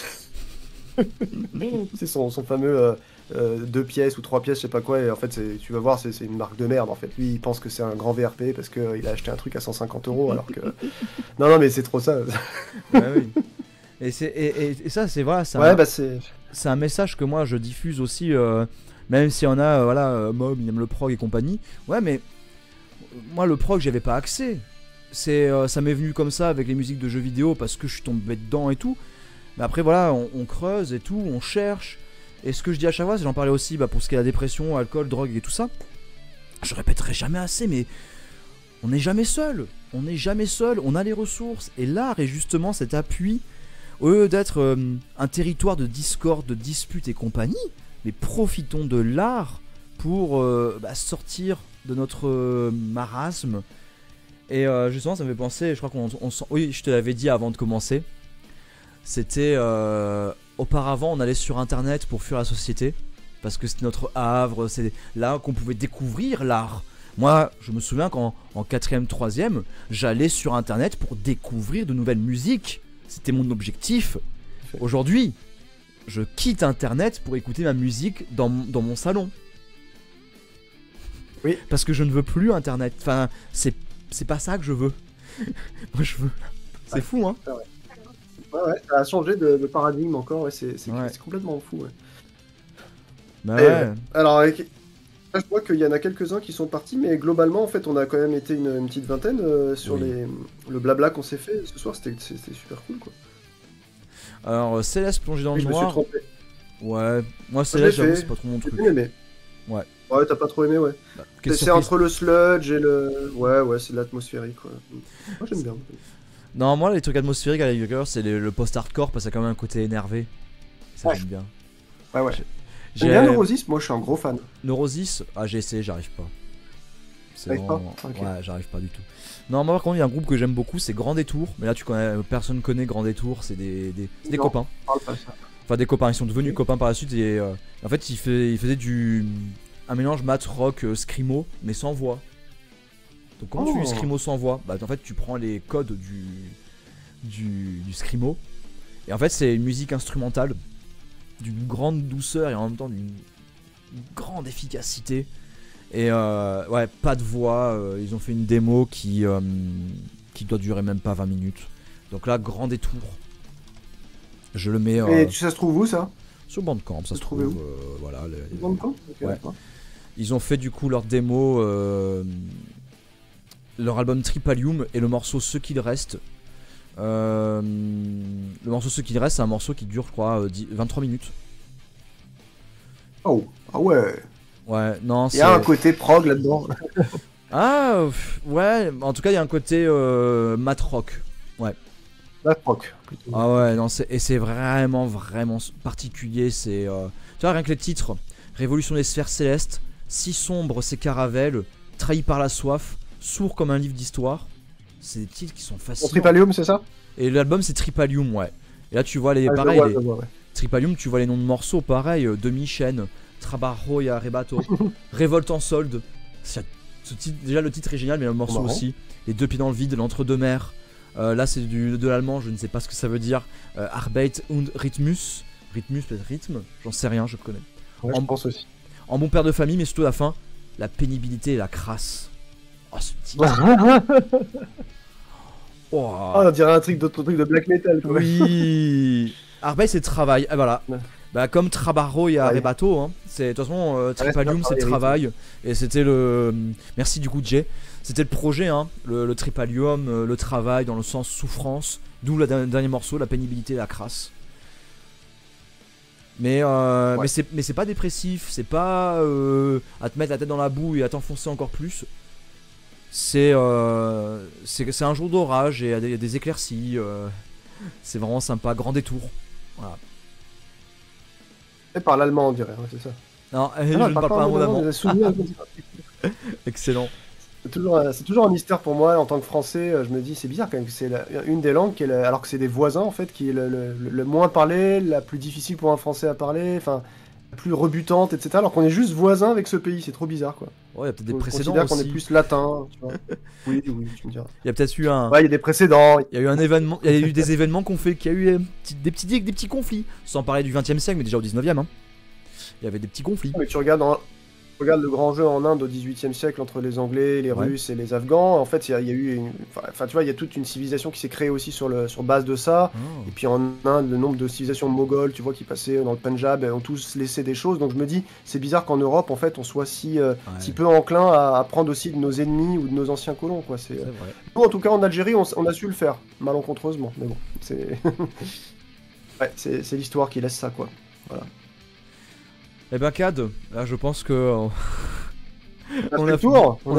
son fameux 2 pièces ou 3 pièces, je sais pas quoi, et en fait tu vas voir, c'est une marque de merde en fait. Lui il pense que c'est un grand VRP parce qu'il a acheté un truc à 150 € alors que... non mais c'est trop ça. Ouais, oui. Et ça c'est voilà, c'est un message que moi je diffuse aussi, même s'il y en a, voilà, Mob il aime le prog et compagnie. Ouais mais moi le prog j'avais pas accès. Ça m'est venu comme ça avec les musiques de jeux vidéo parce que je suis tombé dedans et tout. Mais après voilà, on creuse et tout, on cherche. Et ce que je dis à chaque fois, c'est j'en parlais aussi pour ce qui est la dépression, alcool, drogue et tout ça. Je répéterai jamais assez, mais on n'est jamais seul. On n'est jamais seul, on a les ressources. Et l'art est justement cet appui. Au lieu d'être un territoire de discorde, de disputes et compagnie, mais profitons de l'art pour sortir de notre marasme. Et justement ça me fait penser, je crois oui je te l'avais dit avant de commencer, c'était auparavant on allait sur internet pour fuir la société, parce que c'était notre havre, c'est là qu'on pouvait découvrir l'art. Moi je me souviens qu'en 4ème, 3ème, j'allais sur internet pour découvrir de nouvelles musiques, c'était mon objectif. Aujourd'hui je quitte internet pour écouter ma musique dans mon salon. Oui. Parce que je ne veux plus internet, enfin c'est pas ça que je veux. Moi je veux. C'est fou hein. Ouais, ça a changé de paradigme encore, ouais, c'est complètement fou. Ouais. Bah ouais. Alors, là, je vois qu'il y en a quelques-uns qui sont partis, mais globalement, en fait, on a quand même été une petite vingtaine sur le blabla qu'on s'est fait ce soir, c'était super cool quoi. Alors, Céleste plongé dans le noir. Je me suis trompé. Ouais, moi Céleste, j'avoue, c'est pas trop mon truc. J'ai aimé. Ouais. Ouais, t'as pas trop aimé, ouais. Bah, c'est entre le sludge et le... Ouais, c'est de l'atmosphérique, quoi. Moi, j'aime bien. Non, moi, les trucs atmosphériques à la Yuger, c'est le post-hardcore, parce que ça a quand même un côté énervé. Ça, j'aime bien. Ouais. J'aime bien Neurosis, moi, je suis un gros fan. Neurosis, j'ai essayé, j'arrive pas. T'arrives pas ? Okay. Ouais, j'arrive pas du tout. Non, moi, par contre, il y a un groupe que j'aime beaucoup, c'est Grand Détour. Mais là, personne connaît Grand Détour, c'est des copains. Parle pas ça. Enfin des copains, ils sont devenus copains par la suite et en fait il faisait un mélange math rock scrimo mais sans voix. Donc comment tu fais du scrimo sans voix? Bah en fait tu prends les codes du scrimo et en fait c'est une musique instrumentale d'une grande douceur et en même temps d'une grande efficacité. Et ouais, pas de voix, ils ont fait une démo qui doit durer même pas 20 minutes. Donc là, grand détour. Je le mets. Et ça se trouve où ça? Sur Bandcamp, ça se trouve où voilà. Bandcamp okay, ouais. Ils ont fait du coup leur démo, leur album Tripalium et le morceau Ce qu'il reste. Le morceau Ce qu'il reste, c'est un morceau qui dure, je crois, 23 minutes. Oh, ah ouais. Ouais, non, il y a un côté prog là-dedans. Ah, ouais, en tout cas, il y a un côté mat rock. Ouais. Mat rock, plutôt. Ah ouais, non, et c'est vraiment particulier. C'est. Tu vois, rien que les titres Révolution des sphères célestes, Si sombre ces caravelles, Trahi par la soif, Sourd comme un livre d'histoire. C'est des titres qui sont fascinants. Tripalium, c'est ça? Et l'album, c'est Tripalium, ouais. Et là, tu vois les. Pareil, Tripalium, tu vois les noms de morceaux, pareil, Demi-chaîne. Trabajo y Arrebato, Révolte en solde. Déjà le titre est génial, mais le morceau aussi. Les deux pieds dans le vide, l'entre-deux-mers. Là c'est de l'allemand, je ne sais pas ce que ça veut dire. Arbeit und Rhythmus. Rhythmus peut-être rythme, j'en sais rien, je connais. Ouais, je pense aussi. En bon père de famille, mais surtout à la fin, la pénibilité et la crasse. Oh ce titre. Oh, on dirait un truc d'autre truc de black metal. Quoi. Oui. Arbeit c'est travail, et voilà. Bah comme Trabajo et Arrebato, hein. De toute façon Tripalium c'est travail et c'était le merci du coup Jay, c'était le projet hein, le Tripalium, le travail dans le sens souffrance, d'où le dernier morceau, la pénibilité, la crasse. Mais c'est pas dépressif, c'est pas à te mettre la tête dans la boue et à t'enfoncer encore plus. C'est un jour d'orage et il y a des éclaircies, c'est vraiment sympa, grand détour. Voilà. Elle parle allemand, on dirait, ouais, c'est ça. Non, je ne parle pas un mot d'allemand. Excellent. C'est toujours un mystère pour moi en tant que Français. Je me dis, c'est bizarre quand même que c'est une des langues, alors que c'est des voisins en fait, qui est le moins parlé, la plus difficile pour un Français à parler, enfin, la plus rebutante, etc. Alors qu'on est juste voisins avec ce pays, c'est trop bizarre quoi. Ouais, il y a peut-être des précédents. On considère qu'on est plus latin, tu vois. Oui, tu me diras. Il y a peut-être eu un. Ouais, il y a des précédents. Il y a eu un événement, il y a eu des événements qu'on fait, qu'il y a eu des petits conflits. Sans parler du 20e siècle, mais déjà au 19e. Hein. Il y avait des petits conflits. Mais tu regardes le grand jeu en Inde au 18e siècle entre les Anglais, les Russes et les Afghans. En fait, il y a eu enfin, tu vois, il y a toute une civilisation qui s'est créée aussi sur base de ça. Oh. Et puis en Inde, le nombre de civilisations mogholes, tu vois, qui passaient dans le Punjab, ont tous laissé des choses. Donc je me dis, c'est bizarre qu'en Europe, en fait, on soit si peu enclin à prendre aussi de nos ennemis ou de nos anciens colons, quoi. C'est vrai. Nous, en tout cas, en Algérie, on a su le faire, malencontreusement. Mais bon, c'est ouais, c'est l'histoire qui laisse ça, quoi. Voilà. Eh ben Cad, là je pense que on a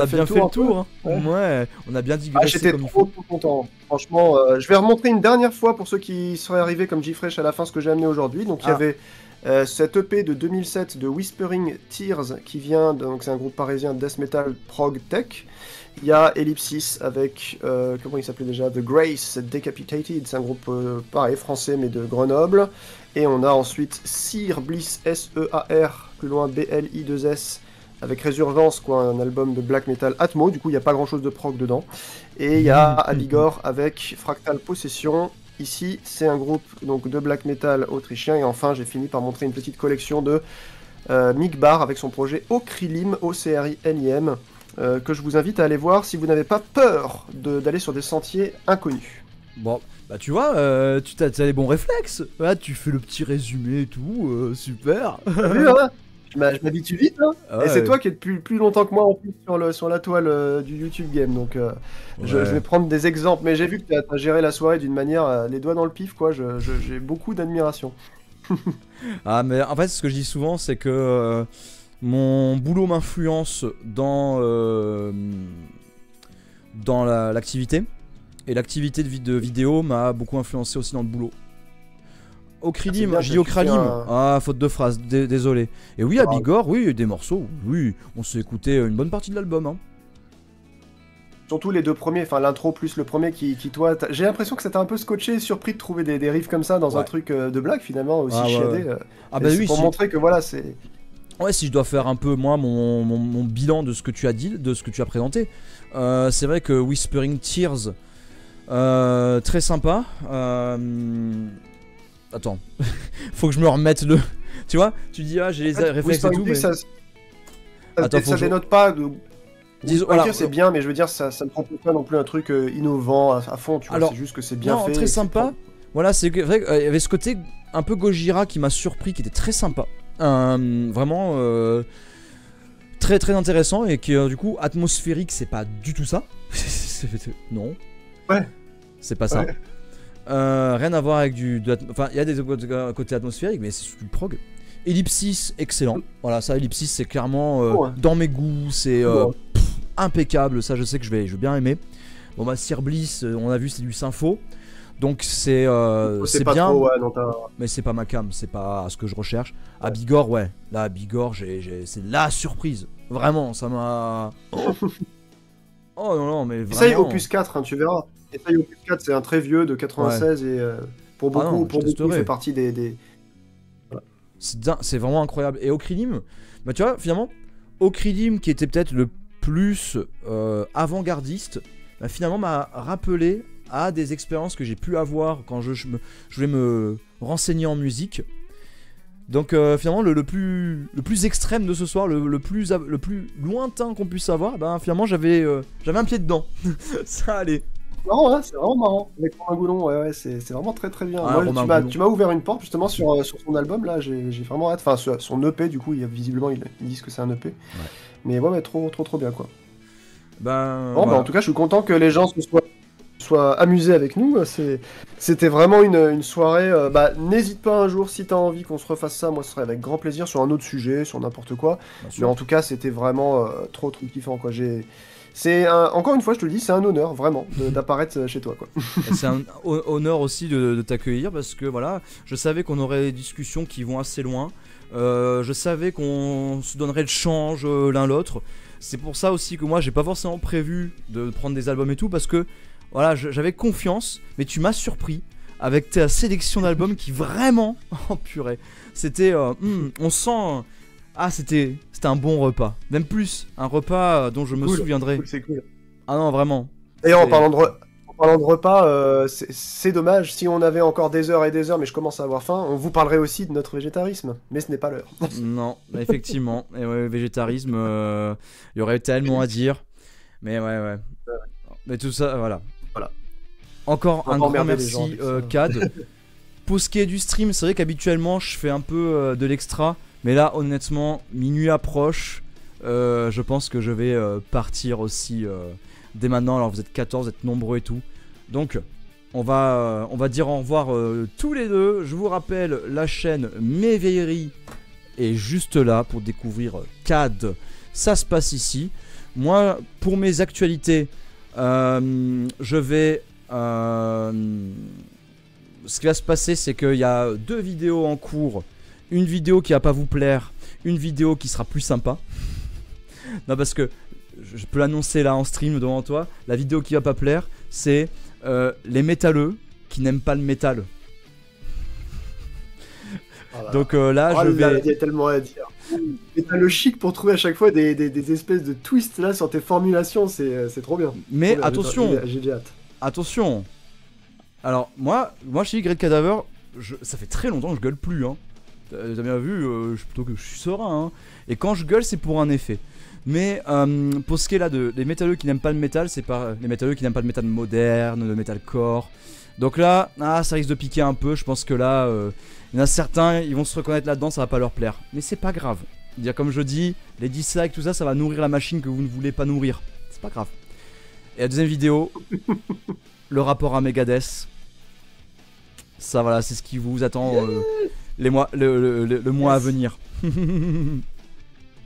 bien fait le tour. Hein. Ouais, on a bien digressé. J'étais trop content. Franchement, je vais remontrer une dernière fois pour ceux qui seraient arrivés comme G-Fresh à la fin ce que j'ai amené aujourd'hui. Donc il y avait cette EP de 2007 de Whispering Tears qui vient, donc c'est un groupe parisien de death metal prog tech. Il y a Ellipsis avec, comment il s'appelait déjà, The Grace Decapitated, c'est un groupe pareil français mais de Grenoble. Et on a ensuite Sear Bliss, S-E-A-R, plus loin B-L-I-2-S, avec Résurgence, quoi, un album de black metal Atmo, du coup il n'y a pas grand chose de prog dedans. Et il y a Abigor avec Fractal Possession. Ici c'est un groupe donc, de black metal autrichien. Et enfin j'ai fini par montrer une petite collection de Mick Barr avec son projet Okrilim, O-C-R-I-L-I-M. Que je vous invite à aller voir si vous n'avez pas peur d'aller sur des sentiers inconnus. Bon, bah tu vois, tu as des bons réflexes. Là, tu fais le petit résumé et tout, super. Oui, ouais. Je m'habitue vite, hein. Ah ouais. Et c'est toi qui es depuis plus longtemps que moi en plus sur la toile du YouTube Game, donc ouais. je vais prendre des exemples. Mais j'ai vu que tu as géré la soirée d'une manière, les doigts dans le pif, quoi. J'ai beaucoup d'admiration. Ah, mais en fait, ce que je dis souvent, c'est que mon boulot m'influence dans l'activité. Et l'activité de vidéo m'a beaucoup influencé aussi dans le boulot. Okrilim, j'ai dit Okrilim. Ah, faute de phrase, désolé. Et oui, à Bigorre, oui, des morceaux, oui, on s'est écouté une bonne partie de l'album. Hein. surtout les deux premiers, enfin l'intro plus le premier toi, j'ai l'impression que ça t'a un peu scotché, surpris de trouver des riffs comme ça dans un truc de blague finalement aussi chiadé. Ah bah oui, pour montrer que voilà, c'est... Ouais, si je dois faire un peu moi mon bilan de ce que tu as dit, de ce que tu as présenté, c'est vrai que Whispering Tears, très sympa. Attends, faut que je me remette le... Tu vois, tu dis j'ai les réflexes et tout, mais... Attends, ça dénote pas de... Disons, voilà, c'est bien, mais je veux dire, ça ne propose pas non plus un truc innovant à fond, tu vois, c'est juste que c'est bien fait. Très sympa. Voilà, c'est vrai qu'il y avait ce côté un peu Gojira qui m'a surpris, qui était très sympa. Vraiment très très intéressant et qui du coup atmosphérique, c'est pas du tout ça. Non. Ouais. C'est pas ça. Rien à voir avec enfin, il y a des côtés atmosphériques, mais c'est du prog. Ellipsis, excellent. Voilà, ça, Ellipsis, c'est clairement dans mes goûts, c'est impeccable. Ça, je sais que je vais bien aimer. Bon, bah, Sir Bliss, on a vu, c'est du sympho. Donc, c'est bien. Trop, ouais, non, mais c'est pas ma cam, c'est pas ce que je recherche. À Bigorre, ouais. Là, à Bigorre, c'est la surprise. Vraiment, ça m'a. Oh non, mais vraiment. Essaye Opus 4, hein, tu verras. Essaye Opus 4, c'est un très vieux de 96 et pour beaucoup, il fait partie des... C'est vraiment incroyable. Et Ocridim, bah tu vois, finalement, Ocridim qui était peut-être le plus avant-gardiste, bah, finalement m'a rappelé à des expériences que j'ai pu avoir quand je voulais me renseigner en musique. Donc finalement le plus extrême de ce soir, le plus lointain qu'on puisse avoir, bah finalement j'avais un pied dedans. Ça allait. Non, ouais, c'est vraiment marrant. Avec Romain Goulon, ouais, c'est vraiment très très bien. Moi, tu m'as ouvert une porte justement sur son album là, j'ai vraiment hâte. Enfin, son EP, du coup, visiblement, ils disent que c'est un EP. Ouais. Mais ouais, trop bien quoi. Ben. Bon, bah, en tout cas, je suis content que les gens se soient amusés avec nous. C'était vraiment une soirée. Bah, n'hésite pas un jour si t'as envie qu'on se refasse ça. Moi, ce serait avec grand plaisir sur un autre sujet, sur n'importe quoi. Mais en tout cas, c'était vraiment trop kiffant quoi. Encore une fois, je te le dis, c'est un honneur vraiment d'apparaître chez toi quoi. C'est un honneur aussi de t'accueillir parce que voilà, je savais qu'on aurait des discussions qui vont assez loin. Je savais qu'on se donnerait le change l'un l'autre. C'est pour ça aussi que moi, j'ai pas forcément prévu de prendre des albums et tout parce que voilà, j'avais confiance, mais tu m'as surpris avec ta sélection d'albums qui vraiment, oh purée, c'était, on sent. Ah, c'était un bon repas. Même plus, un repas dont je me souviendrai. C'est cool. Ah non, vraiment. D'ailleurs, en parlant de repas, c'est dommage. Si on avait encore des heures et des heures, mais je commence à avoir faim, on vous parlerait aussi de notre végétarisme. Mais ce n'est pas l'heure. Non, effectivement. Et ouais, végétarisme, il y aurait tellement à dire. Mais ouais. Mais tout ça, voilà. Encore un grand merci, Cad. Pour ce qui est du stream, c'est vrai qu'habituellement, je fais un peu de l'extra. Mais là, honnêtement, minuit approche. Je pense que je vais partir aussi dès maintenant. Alors, vous êtes 14, vous êtes nombreux et tout. Donc, on va dire au revoir tous les deux. Je vous rappelle, la chaîne Mes Vieilleries est juste là pour découvrir CAD. Ça se passe ici. Moi, pour mes actualités, je vais... ce qui va se passer, c'est qu'il y a 2 vidéos en cours. Une vidéo qui va pas vous plaire, une vidéo qui sera plus sympa. Non, parce que je peux l'annoncer là en stream devant toi. La vidéo qui va pas plaire, c'est les métalleux qui n'aiment pas le métal. Voilà. Donc là, je vais. Il y a tellement à dire. Métalleux chic pour trouver à chaque fois des espèces de twists là sur tes formulations, c'est trop bien. Mais trop bien, attention, j'ai hâte. Attention. Alors moi je suis Great Cadaver. Ça fait très longtemps que je gueule plus. Hein. T'as bien vu, je suis serein. Hein. Et quand je gueule, c'est pour un effet. Mais pour ce qui est là des métalleux qui n'aiment pas le métal, c'est pas les métalleux qui n'aiment pas le métal moderne, le metalcore. Donc là, ça risque de piquer un peu. Je pense que là, il y en a certains, ils vont se reconnaître là-dedans, ça va pas leur plaire. Mais c'est pas grave. Dire comme je dis, les dislikes, tout ça, ça va nourrir la machine que vous ne voulez pas nourrir. C'est pas grave. Et la deuxième vidéo, le rapport à Megadeth. Ça, voilà, c'est ce qui vous attend le mois à venir.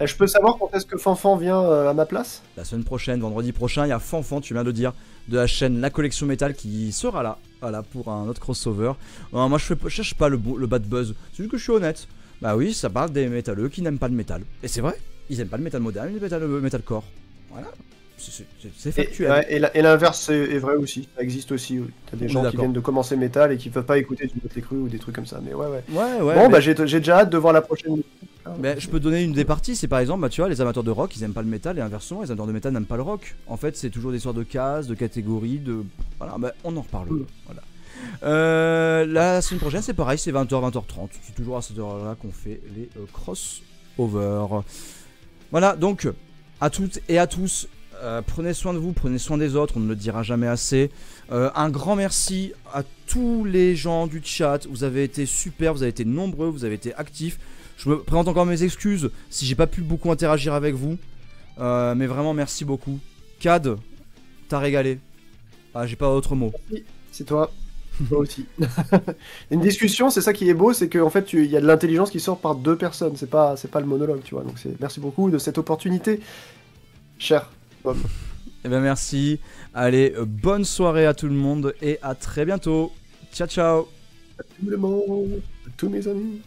Je peux savoir quand est-ce que Fanfan vient à ma place? La semaine prochaine, vendredi prochain, il y a Fanfan, tu viens de dire, de la chaîne La Collection Métal qui sera là, voilà, pour un autre crossover. Moi, je cherche pas le bad buzz, c'est juste que je suis honnête. Bah oui, ça parle des métalleux qui n'aiment pas le métal. Et c'est vrai, ils aiment pas le métal moderne, ils aiment le metalcore. Voilà, C'est factuel. Et l'inverse est vrai aussi, ça existe aussi. T'as des gens qui viennent de commencer métal et qui peuvent pas écouter du Motley Crue ou des trucs comme ça, mais ouais. Bon, bah j'ai déjà hâte de voir la prochaine. Je peux donner une des parties, c'est par exemple, tu vois, les amateurs de rock, ils aiment pas le métal et inversement, les amateurs de métal n'aiment pas le rock. En fait, c'est toujours des histoires de cases, de catégories, voilà, on en reparle. Voilà. La semaine prochaine, c'est pareil, c'est 20h, 20h30. C'est toujours à cette heure-là qu'on fait les crossovers. Voilà, donc, à toutes et à tous, prenez soin de vous, prenez soin des autres, on ne le dira jamais assez. Un grand merci à tous les gens du chat, vous avez été super, vous avez été nombreux, vous avez été actifs. Je me présente encore mes excuses si j'ai pas pu beaucoup interagir avec vous. Mais vraiment merci beaucoup. Cad, t'as régalé. Ah, j'ai pas d'autre mot. C'est toi. Toi aussi. Une discussion, c'est ça qui est beau, c'est qu'en fait, il y a de l'intelligence qui sort par deux personnes. C'est pas le monologue, tu vois. Donc merci beaucoup de cette opportunité, cher Bob. Eh ben merci. Allez, bonne soirée à tout le monde et à très bientôt. Ciao ciao. À tout le monde, à tous mes amis.